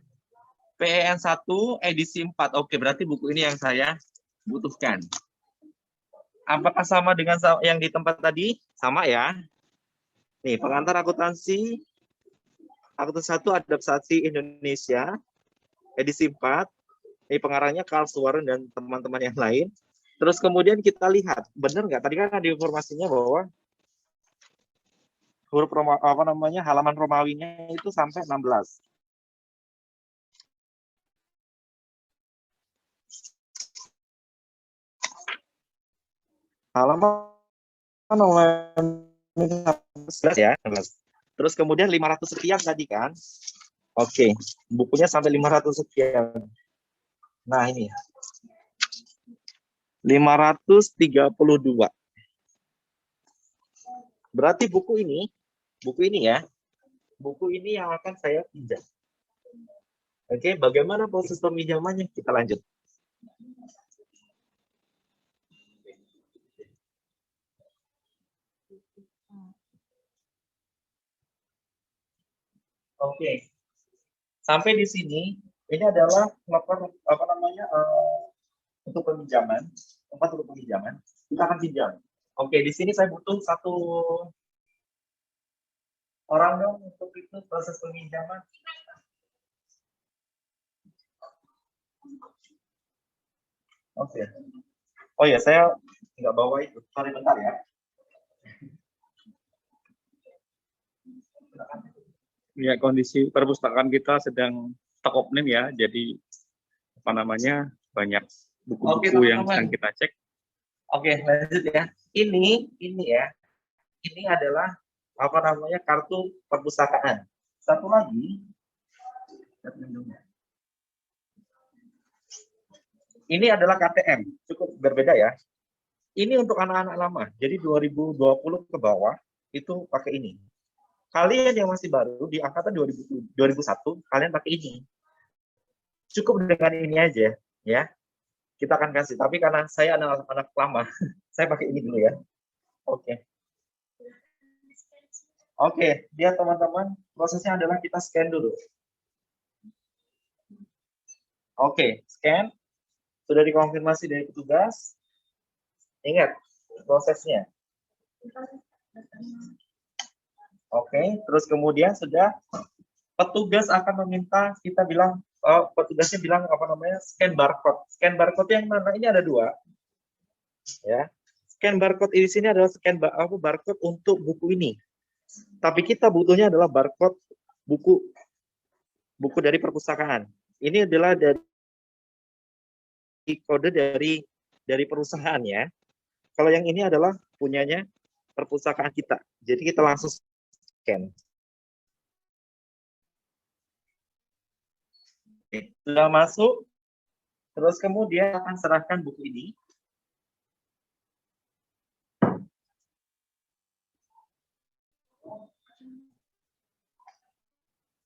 PEN 1 edisi 4. Oke, berarti buku ini yang saya butuhkan. Apakah sama dengan yang di tempat tadi? Sama ya. Nih, pengantar akuntansi 1 adaptasi Indonesia edisi 4. Ini pengarangnya Karl Suaren dan teman-teman yang lain. Terus kemudian kita lihat, benar nggak? Tadi kan ada informasinya bahwa huruf halaman Romawinya itu sampai 16. Halaman Romawi 11 ya. Terus kemudian 500 sekian tadi kan. Oke, bukunya sampai 500 sekian. Nah, ini 532. Berarti buku ini ya, buku ini yang akan saya pinjam. Oke, bagaimana proses peminjamannya? Kita lanjut. Oke, sampai di sini ini adalah untuk peminjaman, tempat untuk peminjaman. Kita akan pinjam. Oke, di sini saya butuh 1 orang dong untuk itu proses peminjaman. Oke. Oh ya, saya nggak bawa itu. Sorry, bentar ya. Ya, kondisi perpustakaan kita sedang tekopnim ya, jadi banyak buku-buku yang sedang kita cek. Oke, lanjut ya. Ini ya. Ini adalah kartu perpustakaan. Satu lagi. Ini adalah KTM, cukup berbeda ya. Ini untuk anak-anak lama. Jadi 2020 ke bawah itu pakai ini. Kalian yang masih baru di angkatan 2001, kalian pakai ini. Cukup dengan ini aja, ya. Kita akan kasih. Tapi karena saya anak lama, saya pakai ini dulu ya. Oke. Oke, dia teman-teman, prosesnya adalah kita scan dulu. Oke, scan. Sudah dikonfirmasi dari petugas. Ingat prosesnya. Oke, terus kemudian sudah petugas akan meminta kita bilang, petugasnya bilang scan barcode. Scan barcode yang mana? Ini ada 2. Ya. Scan barcode di sini adalah scan barcode untuk buku ini. Tapi kita butuhnya adalah barcode buku dari perpustakaan. Ini adalah dari kode dari perusahaan ya. Kalau yang ini adalah punyanya perpustakaan kita. Jadi kita langsung scan. Oke, sudah masuk. Terus kemudian akan serahkan buku ini.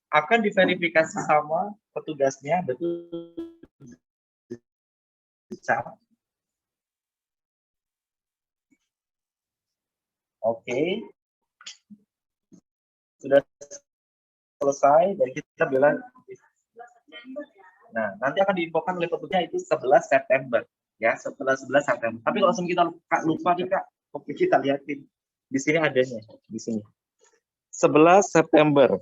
Akan diverifikasi sama petugasnya, betul. Oke. Sudah selesai dan kita bilang. Nah, nanti akan diinfokan oleh petugasnya itu 11 September. Ya, setelah 11 September. Tapi kalau kita lupa nih Kak, oke kita lihatin. Di sini adanya, di sini. 11 September.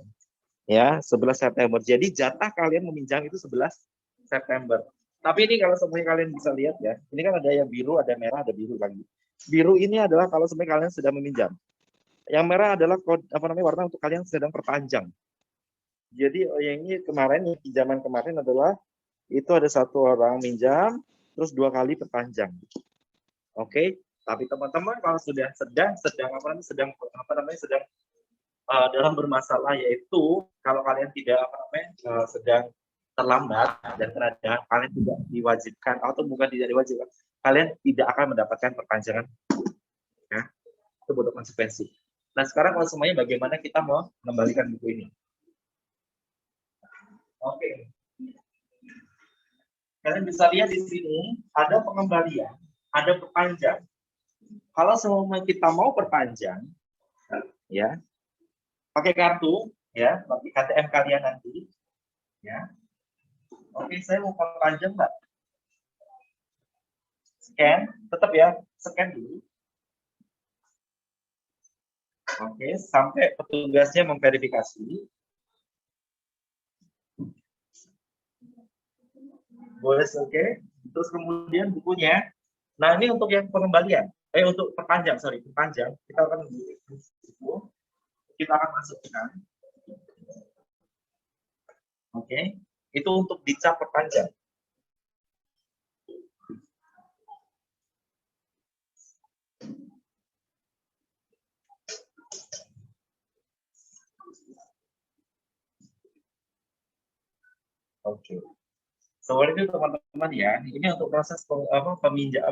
Ya, 11 September. Jadi jatah kalian meminjam itu 11 September. Tapi ini kalau semuanya kalian bisa lihat ya, ini kan ada yang biru, ada merah, ada biru lagi. Biru ini adalah kalau semuanya kalian sedang meminjam. Yang merah adalah warna untuk kalian sedang perpanjang. Jadi yang ini kemarin, pinjaman kemarin adalah itu ada satu orang minjam, terus 2 kali perpanjang. Oke, tapi teman-teman kalau sudah sedang dalam bermasalah, yaitu kalau kalian tidak sedang terlambat dan terhadap kalian tidak diwajibkan atau bukan tidak diwajibkan, kalian tidak akan mendapatkan perpanjangan. Ya, itu bentuk konsekuensi. Nah sekarang kalau semuanya bagaimana kita mau mengembalikan buku ini? Oke. Kalian bisa lihat di sini ada pengembalian, ada perpanjang. Kalau semua kita mau perpanjang, ya, pakai kartu, ya, pakai KTM kalian nanti, ya. Oke, saya mau perpanjang, Mbak. Scan, tetap ya, scan dulu. Oke, sampai petugasnya memverifikasi. Boleh, oke. Terus kemudian bukunya. Nah, ini untuk yang pengembalian. Untuk perpanjang, perpanjang. Kita akan buku. Kita akan masukkan. Oke. Itu untuk dicap perpanjang. Oke. Soalnya itu teman-teman ya, ini untuk proses perpanjang.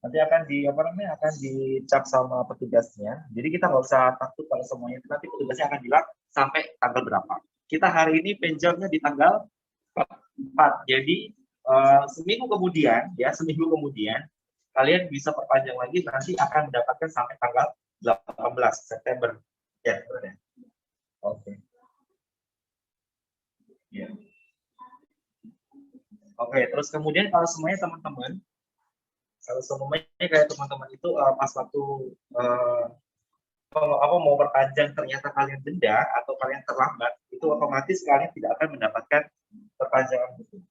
Nanti akan akan dicap sama petugasnya. Jadi kita nggak usah takut kalau semuanya itu nanti petugasnya akan bilang sampai tanggal berapa. Kita hari ini pinjamnya di tanggal 4. Jadi seminggu kemudian kalian bisa perpanjang lagi, nanti akan mendapatkan sampai tanggal 18 September. Ya, benar ya. Oke. Ya. Oke, terus kemudian kalau semuanya teman-teman, kayak teman-teman itu pas waktu mau perpanjang ternyata kalian denda atau kalian terlambat, itu otomatis kalian tidak akan mendapatkan perpanjangan itu.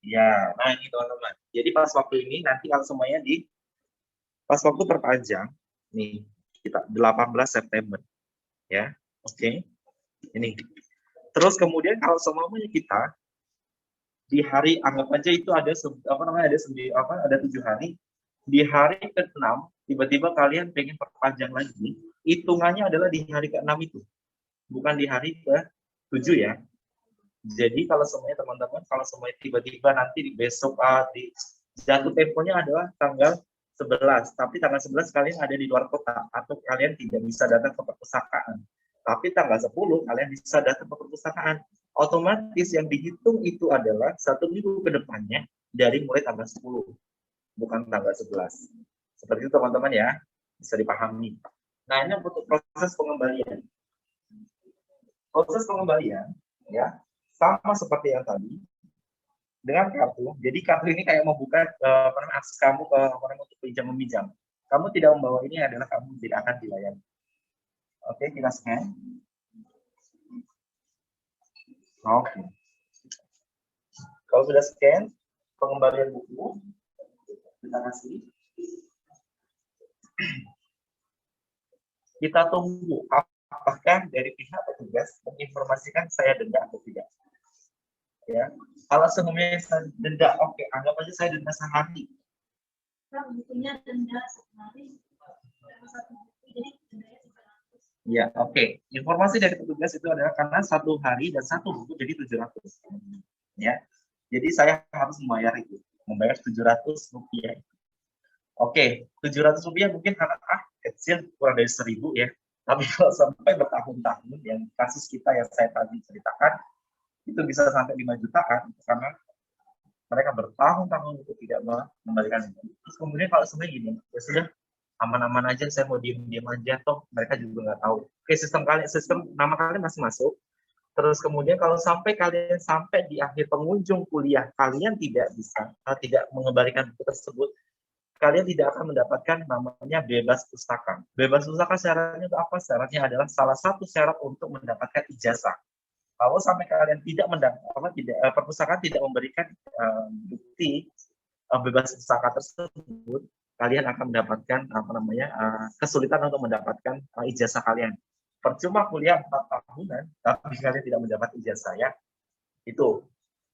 Ya, nah ini teman-teman. Jadi pas waktu ini nanti kalau semuanya pas waktu perpanjang, nih kita 18 September, ya, oke. Ini. Terus kemudian kalau semuanya kita di hari, anggap aja itu ada 7 hari, di hari ke-6 tiba-tiba kalian pengen perpanjang lagi, hitungannya adalah di hari ke-6 itu, bukan di hari ke-7 ya. Jadi kalau semuanya teman-teman, kalau semuanya tiba-tiba nanti di besok di jatuh temponya adalah tanggal 11, tapi tanggal 11 kalian ada di luar kota atau kalian tidak bisa datang ke perpustakaan. Tapi tanggal 10 kalian bisa datang ke perpustakaan. Otomatis yang dihitung itu adalah 1 minggu ke depannya dari mulai tanggal 10, bukan tanggal 11. Seperti itu teman-teman ya, bisa dipahami. Nah ini untuk proses pengembalian. Proses pengembalian ya sama seperti yang tadi dengan kartu. Jadi kartu ini kayak membuka akses kamu ke orang untuk pinjam meminjam. Kamu tidak membawa ini adalah kamu tidak akan dilayani. Oke, kita scan. Oke. Kalau sudah scan, pengembalian buku, kita kasih. Kita tunggu apakah dari pihak petugas menginformasikan saya denda atau tidak. Ya, kalau semuanya saya denda, oke, anggap aja saya denda sehari. Bukunya denda sehari. Ya, oke. Informasi dari petugas itu adalah karena 1 hari dan 1 buku jadi 700. Ya, jadi saya harus membayar 700 rupiah. Oke, 700 rupiah mungkin karena kecil kurang dari 1000 ya. Tapi kalau sampai bertahun-tahun, yang kasus kita yang saya tadi ceritakan, itu bisa sampai 5 jutaan karena mereka bertahun-tahun itu tidak mengembalikan. Terus kemudian kalau sebenarnya gini, ya sudah aman-aman aja, saya mau diem-diem aja, toh mereka juga nggak tahu. Oke, sistem nama kalian masih masuk. Terus kemudian kalau sampai kalian sampai di akhir pengunjung kuliah, kalian tidak bisa, tidak mengembalikan buku tersebut, kalian tidak akan mendapatkan namanya bebas pustaka. Bebas pustaka syaratnya itu apa? Syaratnya adalah salah satu syarat untuk mendapatkan ijazah. Kalau sampai kalian tidak perpustakaan tidak memberikan bukti bebas pustaka tersebut, kalian akan mendapatkan kesulitan untuk mendapatkan ijazah kalian. Percuma kuliah 4 tahunan, tapi kalian tidak mendapat ijazah ya. Itu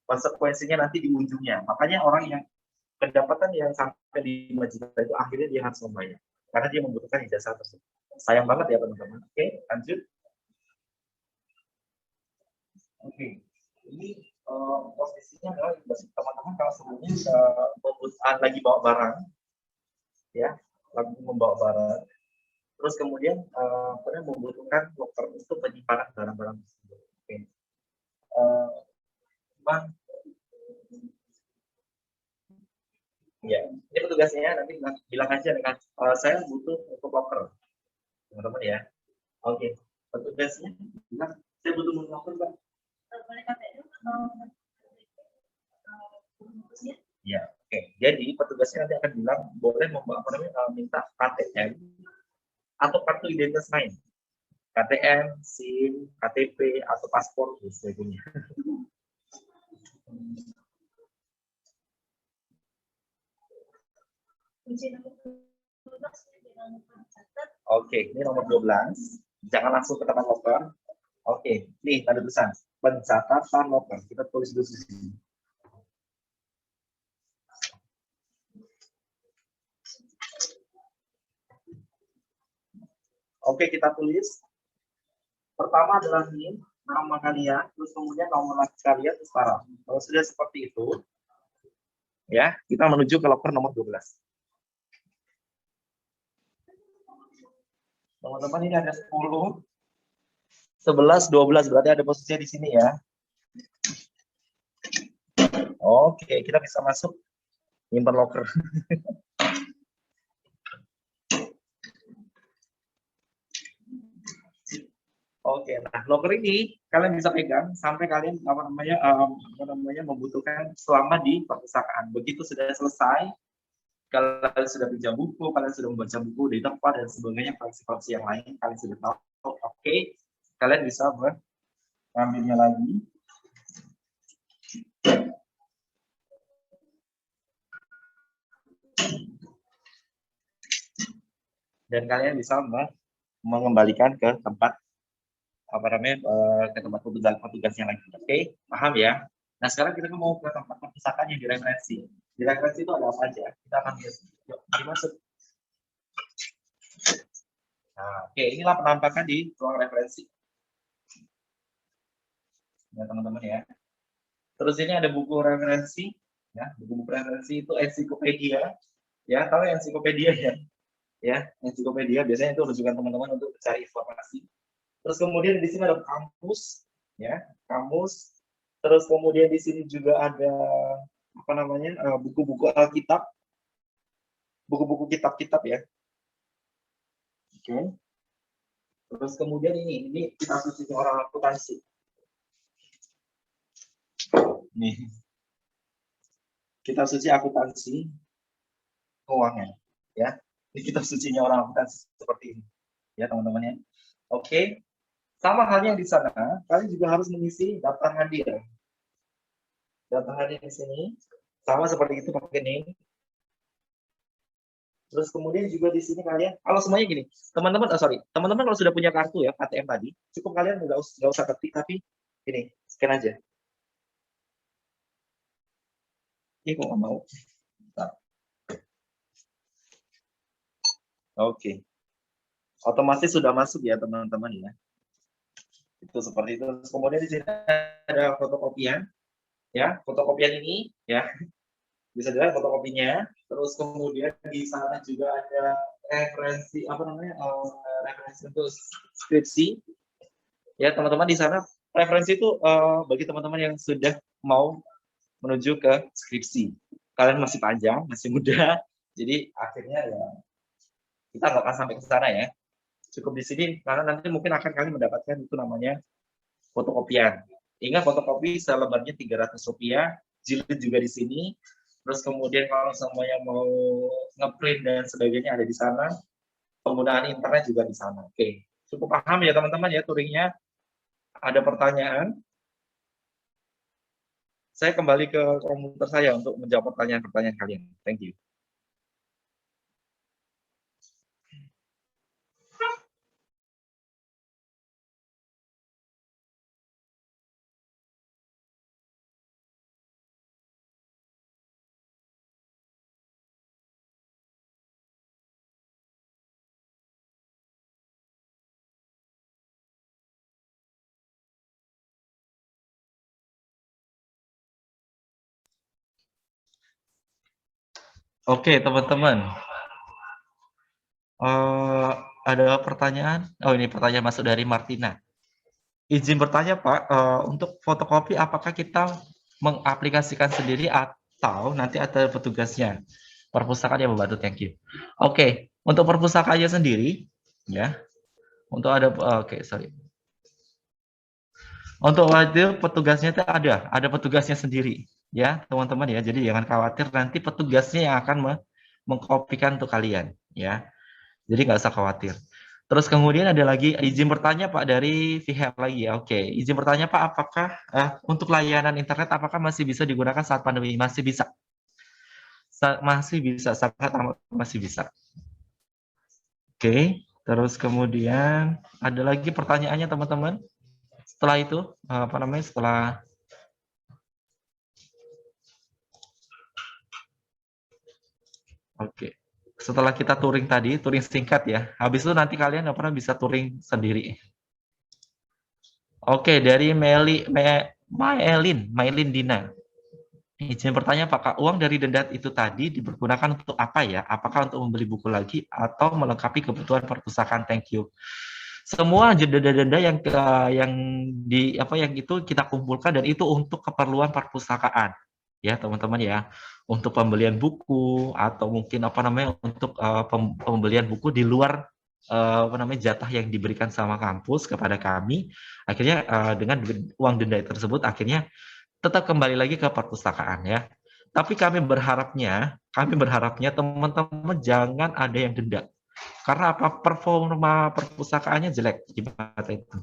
konsekuensinya nanti di ujungnya. Makanya orang yang pendapatan yang sampai 5 juta itu akhirnya dia harus membayar karena dia membutuhkan ijazah tersebut. Sayang banget ya teman-teman. Oke, lanjut. Oke, ini posisinya adalah teman-teman kalau sebelumnya lagi bawa barang, ya, lagi membawa barang, terus kemudian kalian membutuhkan loker untuk penyimpanan barang-barang tersebut. Oke, Bang, ya, ini petugasnya nanti bilang aja dengan saya butuh untuk loker, teman-teman ya. Oke, petugasnya bilang saya butuh loker, Bang. Ya, oke. Jadi petugasnya nanti akan bilang boleh minta KTM atau kartu identitas lain. KTM, SIM, KTP atau paspor dan sebagainya. Oke, ini nomor 12. Jangan langsung ke tempat loker. Oke, nih ada tulisan pencatatan loker. Kita tulis dulu di sini. Oke, kita tulis. Pertama adalah NIM, nama kalian, terus kemudian nomor kalian, terus sekarang. Kalau sudah seperti itu, ya, kita menuju ke loker nomor 12. Teman-teman ini ada 10, 11, 12, berarti ada posisinya di sini ya. Oke, kita bisa masuk nyimpan loker. Oke, nah loker ini kalian bisa pegang sampai kalian membutuhkan selama di perpustakaan. Begitu sudah selesai, kalian sudah pinjam buku, kalian sudah membaca buku di tempat dan sebagainya, fungsi-fungsi yang lain kalian sudah tahu. Oke, kalian bisa mengambilnya lagi. Dan kalian bisa mengembalikan ke tempat ke tempat petugas yang lain. Oke, paham ya? Nah, sekarang kita mau ke tempat perpustakaan yang direferensi. Di referensi itu ada apa aja? Kita akan lihat. Yuk, dimasuk. Nah, oke, inilah penampakan di ruang referensi. Ya, teman-teman ya. Terus ini ada buku referensi. Ya, buku referensi itu ensiklopedia. Ya, tahu ensiklopedia ya? Ya, ensiklopedia biasanya itu rujukan teman-teman untuk mencari informasi. Terus kemudian di sini ada kamus, ya, kamus. Terus kemudian di sini juga ada buku-buku Alkitab, buku-buku kitab-kitab ya. Oke. Terus kemudian ini kita suci orang akuntansi. Nih, kita suci akuntansi keuangan, ya. Ini kitab sucinya orang akuntansi seperti ini, ya teman-teman ya. Oke. Sama halnya di sana, kalian juga harus mengisi daftar hadir. Daftar hadir di sini sama seperti itu pakai name. Terus kemudian juga di sini kalian, kalau semuanya gini, teman-teman, teman-teman kalau sudah punya kartu ya KTM tadi, cukup kalian nggak usah ketik, tapi gini, scan aja. Ini kok nggak mau. Oke. Otomatis sudah masuk ya teman-teman ya. Itu seperti itu. Kemudian di sini ada fotokopian, ya, fotokopian ini, ya, bisa dilihat fotokopinya. Terus kemudian di sana juga ada referensi referensi untuk skripsi, ya teman-teman. Di sana referensi itu bagi teman-teman yang sudah mau menuju ke skripsi. Kalian masih panjang, masih muda, jadi akhirnya ya kita nggak akan sampai ke sana ya. Cukup di sini karena nanti mungkin akan kalian mendapatkan itu namanya fotokopian. Ingat fotokopi selebarnya Rp300, jilid juga di sini. Terus kemudian kalau semuanya mau ngeprint dan sebagainya ada di sana. Penggunaan internet juga di sana. Oke, cukup paham ya teman-teman ya touringnya. Ada pertanyaan? Saya kembali ke komputer saya untuk menjawab pertanyaan-pertanyaan kalian. Thank you. Oke, teman-teman. Ada pertanyaan? Oh, ini pertanyaan masuk dari Martina. Izin bertanya, Pak, untuk fotokopi apakah kita mengaplikasikan sendiri atau nanti ada petugasnya? Perpustakaan yang membantu, thank you. Oke, untuk perpustakaannya sendiri, ya. Untuk ada, oke, sorry. Untuk itu petugasnya itu ada petugasnya sendiri, ya, teman-teman ya. Jadi jangan khawatir nanti petugasnya yang akan mengkopikan untuk kalian, ya. Jadi nggak usah khawatir. Terus kemudian ada lagi izin bertanya Pak dari Vihep lagi ya. Oke, izin bertanya Pak, apakah untuk layanan internet apakah masih bisa digunakan saat pandemi? Masih bisa. Masih bisa, sangat amat masih bisa. Oke, terus kemudian ada lagi pertanyaannya teman-teman. Setelah itu apa namanya? Oke. Setelah kita touring tadi, touring singkat ya. Habis itu nanti kalian nggak pernah bisa touring sendiri. Oke, dari Mailin Dina. Izin bertanya, apakah uang dari denda itu tadi dipergunakan untuk apa ya? Apakah untuk membeli buku lagi atau melengkapi kebutuhan perpustakaan? Thank you. Semua denda-denda yang yang itu kita kumpulkan dan itu untuk keperluan perpustakaan. Ya, teman-teman ya. Untuk pembelian buku atau mungkin untuk pembelian buku di luar jatah yang diberikan sama kampus kepada kami. Akhirnya dengan uang denda tersebut akhirnya tetap kembali lagi ke perpustakaan ya. Tapi kami berharapnya teman-teman jangan ada yang denda. Karena apa? Performa perpustakaannya jelek gimana itu.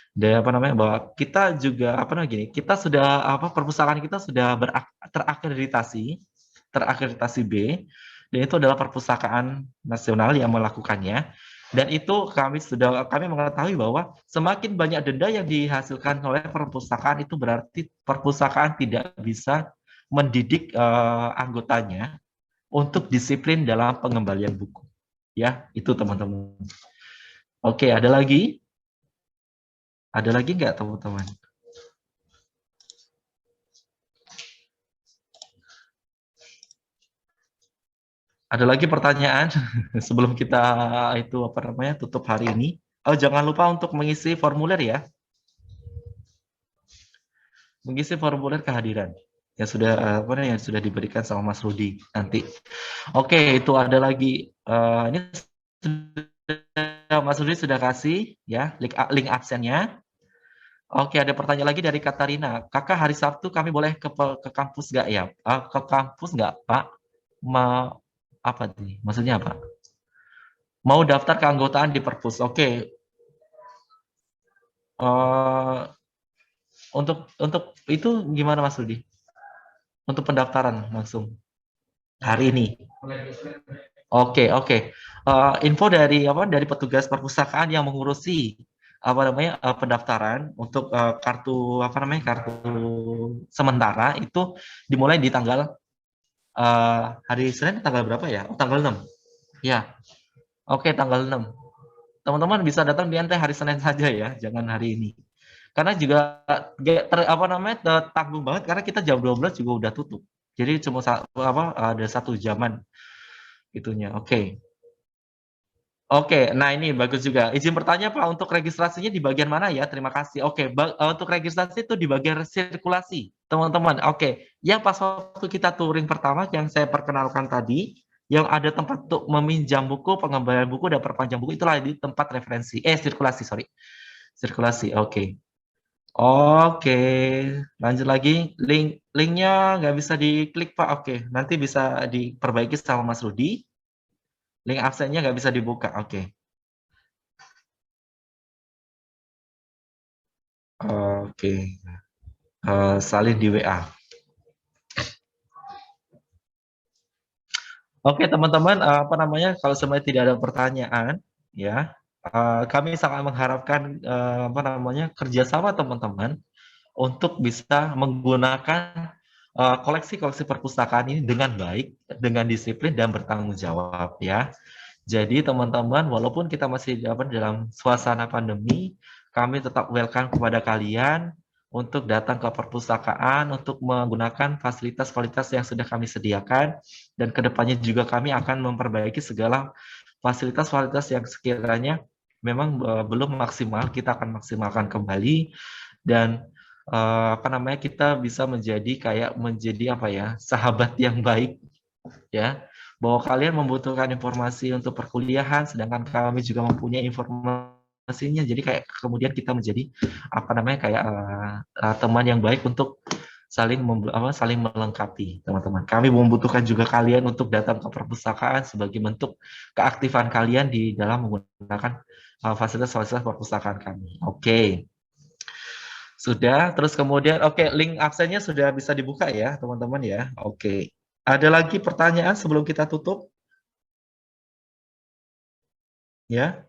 Dan bahwa kita juga kita sudah perpustakaan kita sudah terakreditasi B dan itu adalah perpustakaan nasional yang melakukannya. Dan itu kami mengetahui bahwa semakin banyak denda yang dihasilkan oleh perpustakaan itu berarti perpustakaan tidak bisa mendidik anggotanya untuk disiplin dalam pengembalian buku. Ya, itu teman-teman. Oke, ada lagi? Ada lagi nggak teman-teman? Ada lagi pertanyaan sebelum kita tutup hari ini? Oh, jangan lupa untuk mengisi formulir ya. Mengisi formulir kehadiran yang sudah diberikan sama Mas Rudi nanti. Oke, itu ada lagi ini Mas Rudi sudah kasih ya link absennya. Oke, ada pertanyaan lagi dari Katarina. Kakak, hari Sabtu kami boleh ke kampus nggak ya? Ke kampus nggak, Pak? Apa nih? Maksudnya apa? Mau daftar keanggotaan di Perpus. Oke. Untuk itu gimana Mas Rudi? Untuk pendaftaran langsung hari ini. Oke. Info dari petugas perpustakaan yang mengurusi pendaftaran untuk kartu sementara itu dimulai di tanggal hari Senin tanggal berapa ya? Oh, tanggal 6. Ya. Oke, tanggal 6. Teman-teman bisa datang di NT hari Senin saja ya, jangan hari ini. Karena juga tanggung banget karena kita jam 12 juga udah tutup. Jadi cuma ada 1 jaman itunya. Oke. Oke, nah ini bagus juga. Izin bertanya Pak, untuk registrasinya di bagian mana ya? Terima kasih. Oke, untuk registrasi itu di bagian sirkulasi, teman-teman. Oke, yang pas waktu kita touring pertama yang saya perkenalkan tadi, yang ada tempat untuk meminjam buku, pengembalian buku, dan perpanjang buku, itulah di tempat referensi. Sirkulasi, sorry. Sirkulasi, oke. Oke, lanjut lagi. Linknya nggak bisa diklik Pak. Oke, nanti bisa diperbaiki sama Mas Rudi. Link absennya nggak bisa dibuka. Oke. Oke. Salin di WA. Oke teman-teman, apa namanya? Kalau semuanya tidak ada pertanyaan, ya, kami sangat mengharapkan apa namanya kerjasama teman-teman untuk bisa menggunakan koleksi-koleksi perpustakaan ini dengan baik, dengan disiplin dan bertanggung jawab, ya. Jadi teman-teman, walaupun kita masih dalam suasana pandemi, kami tetap welcome kepada kalian untuk datang ke perpustakaan, untuk menggunakan fasilitas-fasilitas yang sudah kami sediakan, dan kedepannya juga kami akan memperbaiki segala fasilitas-fasilitas yang sekiranya memang belum maksimal, kita akan maksimalkan kembali, dan apa namanya kita bisa menjadi apa ya, sahabat yang baik, ya, bahwa kalian membutuhkan informasi untuk perkuliahan, sedangkan kami juga mempunyai informasinya. Jadi kayak kemudian kita menjadi apa namanya kayak teman yang baik untuk saling melengkapi, teman-teman. Kami membutuhkan juga kalian untuk datang ke perpustakaan sebagai bentuk keaktifan kalian di dalam menggunakan fasilitas-fasilitas perpustakaan kami. Oke. Sudah, terus kemudian link absennya sudah bisa dibuka ya, teman-teman ya. Oke. Ada lagi pertanyaan sebelum kita tutup? Ya,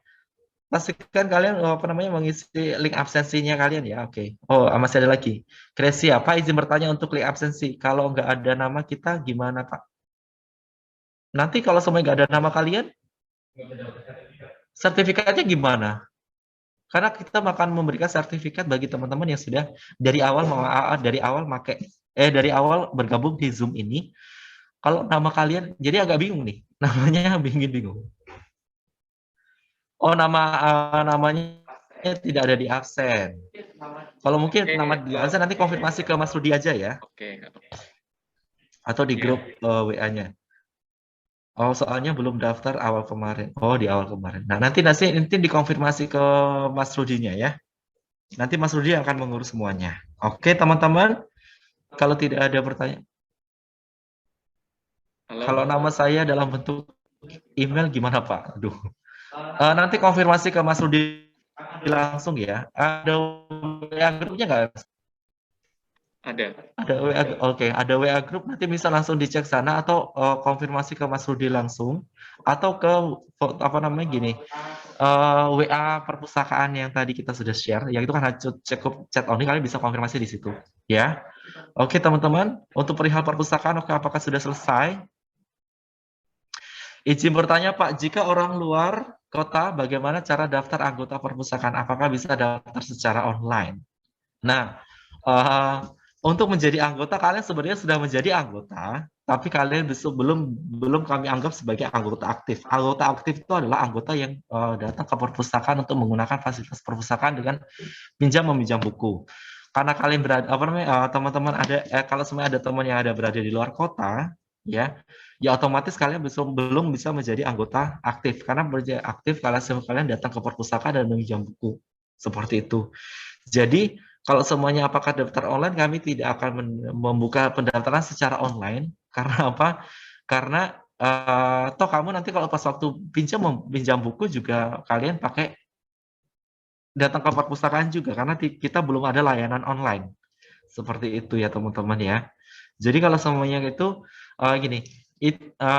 pastikan kalian apa namanya mengisi link absensinya kalian ya. Oke. Oh, masih ada lagi. Kresi, apa izin bertanya untuk link absensi? Kalau nggak ada nama kita gimana, Pak? Nanti kalau semuanya nggak ada nama kalian, sertifikatnya gimana? Karena kita akan memberikan sertifikat bagi teman-teman yang sudah dari awal dari awal bergabung di Zoom ini. Kalau nama kalian, jadi agak bingung nih. Namanya bingung. Oh, namanya tidak ada di absen. Kalau mungkin nama di absen nanti konfirmasi ke Mas Rudi aja ya, Oke. atau di grup WA-nya. Oh, soalnya belum daftar awal kemarin. Oh, di awal kemarin. Nah, nanti dikonfirmasi ke Mas Rudinya ya. Nanti Mas Rudi akan mengurus semuanya. Oke, teman-teman. Kalau tidak ada pertanyaan, Halo. kalau nama saya dalam bentuk email gimana Pak? Aduh. Nanti konfirmasi ke Mas Rudi langsung ya. Ada WA grupnya nggak? Ada. Ada WA, ada WA grup, nanti bisa langsung dicek sana atau konfirmasi ke Mas Rudi langsung atau ke apa namanya gini, WA perpustakaan yang tadi kita sudah share, yang itu kan cukup chat only, kalian bisa konfirmasi di situ ya. Oke teman-teman, untuk perihal perpustakaan apakah sudah selesai? Izin bertanya Pak, jika orang luar kota bagaimana cara daftar anggota perpustakaan? Apakah bisa daftar secara online? Nah, untuk menjadi anggota, kalian sebenarnya sudah menjadi anggota, tapi kalian belum kami anggap sebagai anggota aktif. Anggota aktif itu adalah anggota yang datang ke perpustakaan untuk menggunakan fasilitas perpustakaan dengan meminjam buku. Karena kalian berada, teman-teman ada, kalau semuanya ada teman yang ada berada di luar kota, ya otomatis kalian belum bisa menjadi anggota aktif, karena menjadi aktif kalian datang ke perpustakaan dan meminjam buku seperti itu. Jadi kalau semuanya apakah daftar online, kami tidak akan membuka pendaftaran secara online. Karena apa? Karena toh kamu nanti kalau pas waktu pinjam buku juga kalian pakai datang ke perpustakaan juga, karena kita belum ada layanan online. Seperti itu ya teman-teman ya. Jadi kalau semuanya itu gini,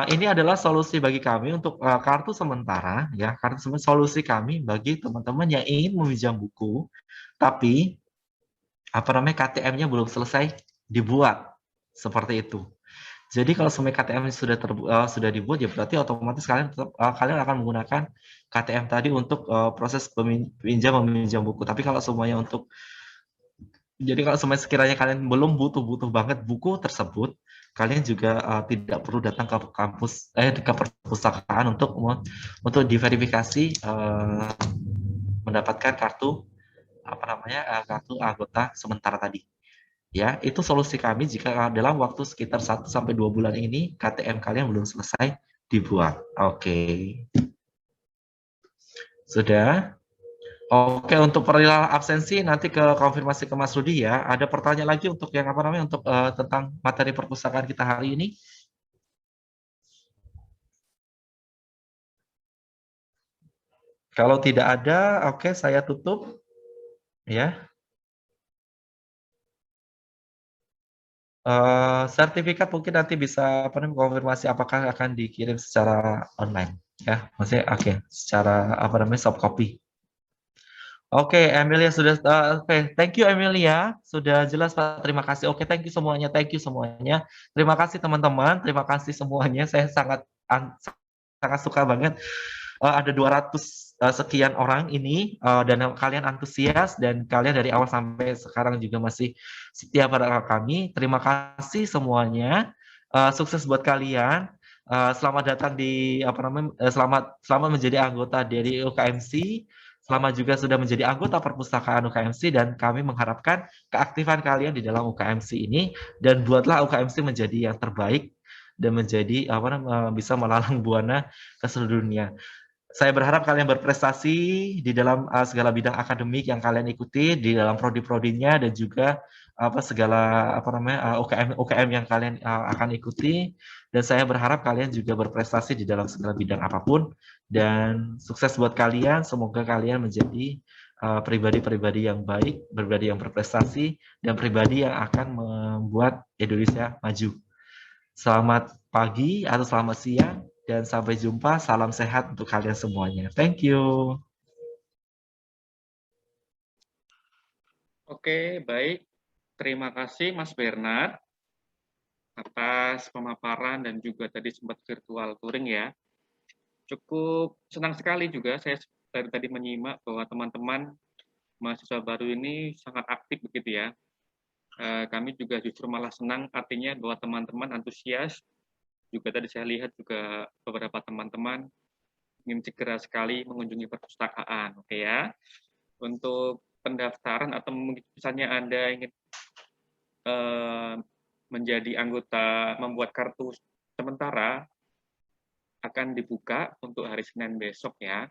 ini adalah solusi bagi kami untuk kartu sementara ya, solusi kami bagi teman-teman yang ingin meminjam buku, tapi KTM-nya belum selesai dibuat seperti itu. Jadi kalau semua KTM sudah dibuat, ya berarti otomatis kalian akan menggunakan KTM tadi untuk proses meminjam buku. Tapi kalau semuanya untuk Jadi kalau sekiranya kalian belum butuh banget buku tersebut, kalian juga tidak perlu datang ke kampus ke perpustakaan untuk diverifikasi mendapatkan kartu apa namanya kartu anggota sementara tadi. Ya, itu solusi kami jika dalam waktu sekitar 1 sampai 2 bulan ini KTM kalian belum selesai dibuat. Oke. Sudah? Oke, untuk perihal absensi nanti ke konfirmasi ke Mas Rudi ya. Ada pertanyaan lagi untuk yang apa namanya untuk tentang materi perpustakaan kita hari ini? Kalau tidak ada, oke saya tutup ya. Sertifikat mungkin nanti bisa apa namanya konfirmasi apakah akan dikirim secara online ya. Maksudnya oke, secara apa namanya soft copy. Oke, Emilia sudah oke, thank you Emilia, sudah jelas Pak. Terima kasih. Oke, thank you semuanya. Thank you semuanya. Terima kasih teman-teman, terima kasih semuanya. Saya sangat suka banget ada 200 sekian orang ini dan kalian antusias dan kalian dari awal sampai sekarang juga masih setia pada kami. Terima kasih semuanya. Sukses buat kalian. Selamat datang di apa namanya selamat menjadi anggota dari UKMC. Selamat juga sudah menjadi anggota perpustakaan UKMC dan kami mengharapkan keaktifan kalian di dalam UKMC ini dan buatlah UKMC menjadi yang terbaik dan menjadi apa namanya bisa melalang buana ke seluruh dunia. Saya berharap kalian berprestasi di dalam segala bidang akademik yang kalian ikuti, di dalam prodi-prodinya dan juga segala apa namanya UKM yang kalian akan ikuti. Dan saya berharap kalian juga berprestasi di dalam segala bidang apapun dan sukses buat kalian. Semoga kalian menjadi pribadi-pribadi yang baik, pribadi yang berprestasi dan pribadi yang akan membuat Indonesia maju. Selamat pagi atau selamat siang dan sampai jumpa. Salam sehat untuk kalian semuanya. Thank you. Oke, baik. Terima kasih Mas Bernard atas pemaparan dan juga tadi sempat virtual touring ya. Cukup senang sekali juga saya dari tadi menyimak bahwa teman-teman mahasiswa baru ini sangat aktif begitu ya. Kami juga justru malah senang artinya bahwa teman-teman antusias. Juga tadi saya lihat juga beberapa teman-teman ingin segera sekali mengunjungi perpustakaan. Oke ya. Untuk pendaftaran atau mungkin misalnya Anda ingin menjadi anggota membuat kartu sementara akan dibuka untuk hari Senin besok ya.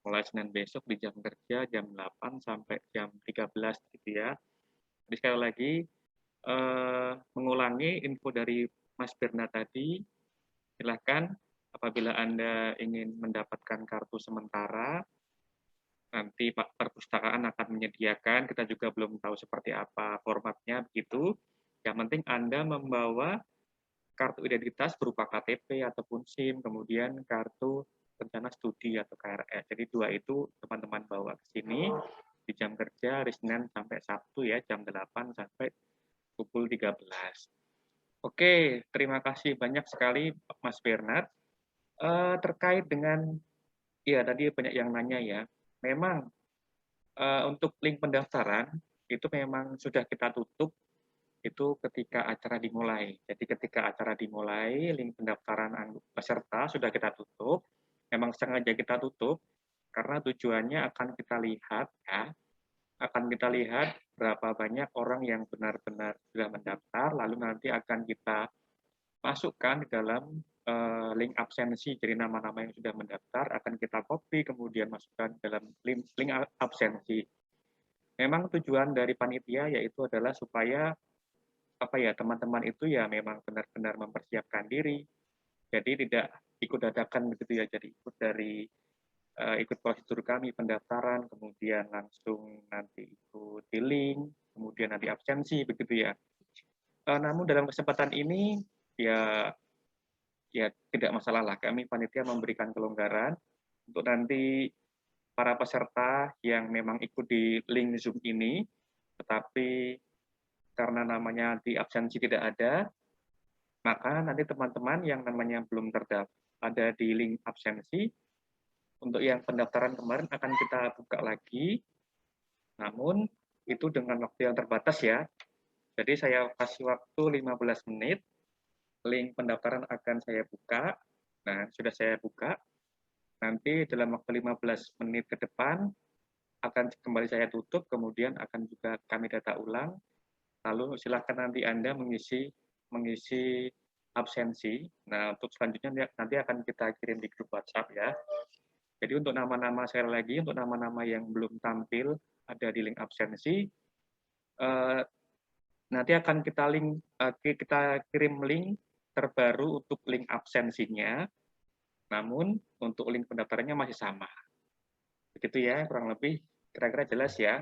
Mulai Senin besok di jam kerja jam 8 sampai jam 13 gitu ya. Jadi sekali lagi mengulangi info dari Mas Berna tadi, silahkan apabila Anda ingin mendapatkan kartu sementara, nanti Pak Perpustakaan akan menyediakan, kita juga belum tahu seperti apa formatnya begitu. Yang penting Anda membawa kartu identitas berupa KTP ataupun SIM, kemudian kartu rencana studi atau KRS. Jadi dua itu teman-teman bawa ke sini di jam kerja hari Senin sampai Sabtu ya, jam 8 sampai pukul 13. Oke, terima kasih banyak sekali Mas Bernard. Terkait dengan, ya tadi banyak yang nanya ya, memang untuk link pendaftaran itu memang sudah kita tutup itu ketika acara dimulai. Jadi ketika acara dimulai, link pendaftaran peserta sudah kita tutup. Memang sengaja kita tutup karena tujuannya akan kita lihat ya, akan kita lihat berapa banyak orang yang benar-benar sudah mendaftar, lalu nanti akan kita masukkan di dalam link absensi. Jadi nama-nama yang sudah mendaftar akan kita copy kemudian masukkan dalam link absensi. Memang tujuan dari panitia yaitu adalah supaya apa ya teman-teman itu ya memang benar-benar mempersiapkan diri. Jadi tidak ikut dadakan begitu ya. Jadi ikut dari ikut prosedur kami pendaftaran, kemudian langsung nanti ikut di link, kemudian nanti absensi begitu ya. Namun dalam kesempatan ini ya tidak masalah lah. Kami panitia memberikan kelonggaran untuk nanti para peserta yang memang ikut di link Zoom ini, tetapi karena namanya di absensi tidak ada, maka nanti teman-teman yang namanya belum terdaftar ada di link absensi, untuk yang pendaftaran kemarin akan kita buka lagi, namun itu dengan waktu yang terbatas ya. Jadi saya kasih waktu 15 menit, link pendaftaran akan saya buka. Nah, sudah saya buka. Nanti dalam waktu 15 menit ke depan akan kembali saya tutup, kemudian akan juga kami data ulang. Lalu silakan nanti Anda mengisi absensi. Nah, untuk selanjutnya nanti akan kita kirim di grup WhatsApp ya. Jadi untuk nama-nama sekali lagi, untuk nama-nama yang belum tampil ada di link absensi, nanti akan kita kirim link terbaru untuk link absensinya. Namun untuk link pendaftarannya masih sama. Begitu ya, kurang lebih kira-kira jelas ya.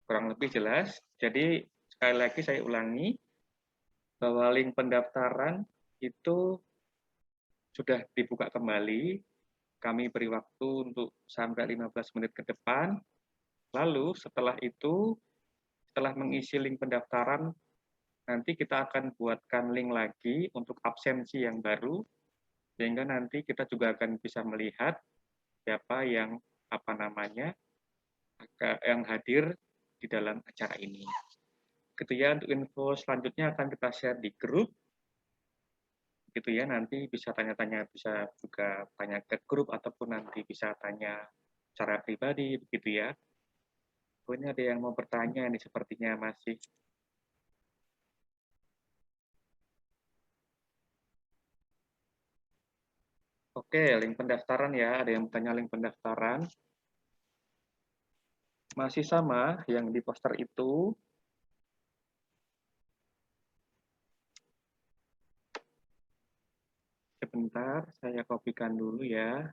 Kurang lebih jelas. Jadi sekali lagi saya ulangi bahwa link pendaftaran itu sudah dibuka kembali. Kami beri waktu untuk sampai 15 menit ke depan. Lalu setelah itu, setelah mengisi link pendaftaran, nanti kita akan buatkan link lagi untuk absensi yang baru, sehingga nanti kita juga akan bisa melihat siapa yang yang hadir di dalam acara ini. Gitu ya, untuk info selanjutnya akan kita share di grup. Gitu ya, nanti bisa tanya-tanya, bisa juga tanya ke grup ataupun nanti bisa tanya secara pribadi, begitu ya. Pokoknya ada yang mau bertanya nih, sepertinya masih. Oke, link pendaftaran ya, ada yang bertanya link pendaftaran. Masih sama yang di poster itu. Sebentar, saya kopikan dulu ya.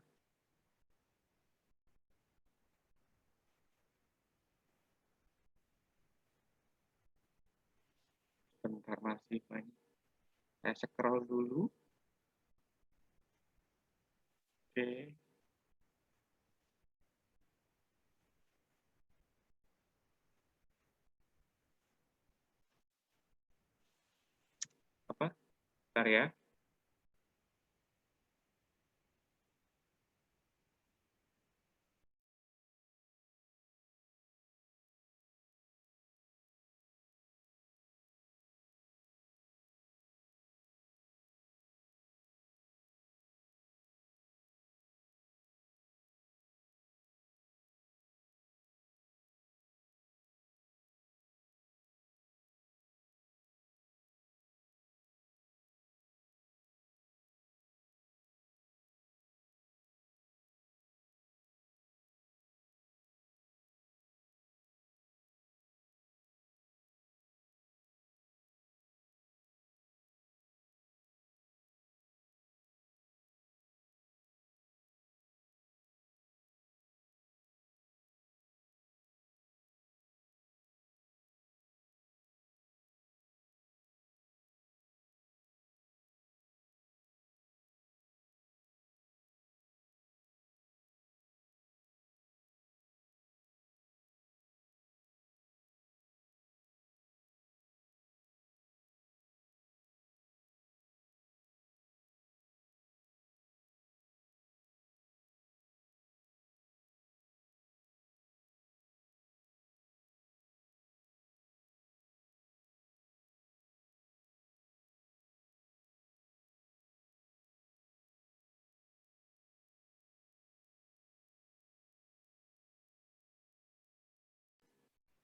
Sebentar, masih banyak. Saya scroll dulu. Oke. Apa? Bentar ya.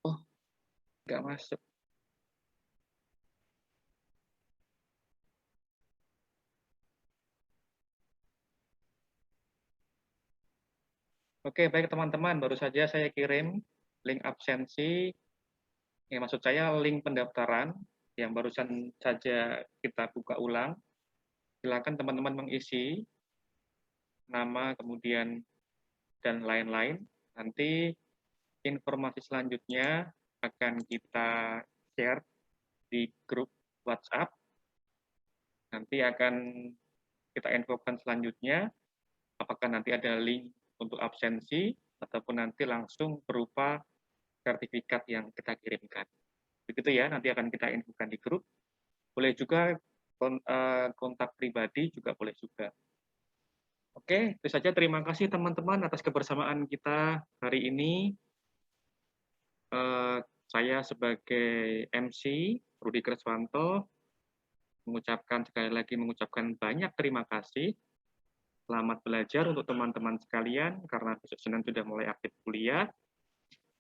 Oh, nggak masuk. Oke, baik teman-teman. Baru saja saya kirim link absensi. Maksud saya link pendaftaran yang barusan saja kita buka ulang. Silakan teman-teman mengisi nama, kemudian dan lain-lain. Nanti informasi selanjutnya akan kita share di grup WhatsApp. Nanti akan kita infokan selanjutnya, apakah nanti ada link untuk absensi, ataupun nanti langsung berupa sertifikat yang kita kirimkan. Begitu ya, nanti akan kita infokan di grup. Boleh juga kontak pribadi juga boleh juga. Oke, itu saja. Terima kasih teman-teman atas kebersamaan kita hari ini. Saya sebagai MC, Rudi Kreswanto, sekali lagi mengucapkan banyak terima kasih. Selamat belajar untuk teman-teman sekalian, karena besok Senin sudah mulai aktif kuliah.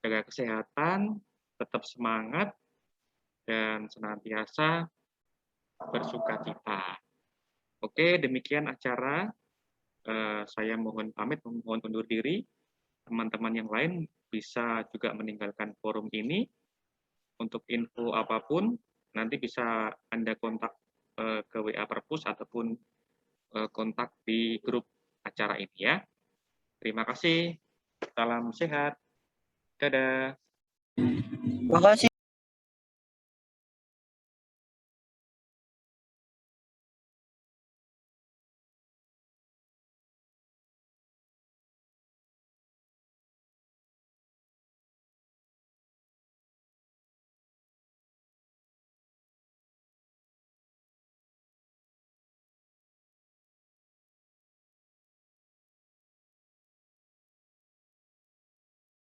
Jaga kesehatan, tetap semangat, dan senantiasa bersukacita. Oke, demikian acara. Saya mohon pamit, mohon undur diri. Teman-teman yang lain bisa juga meninggalkan forum ini. Untuk info apapun, nanti bisa Anda kontak ke WA Perpus ataupun kontak di grup acara ini ya. Terima kasih. Salam sehat. Dadah. Makasih.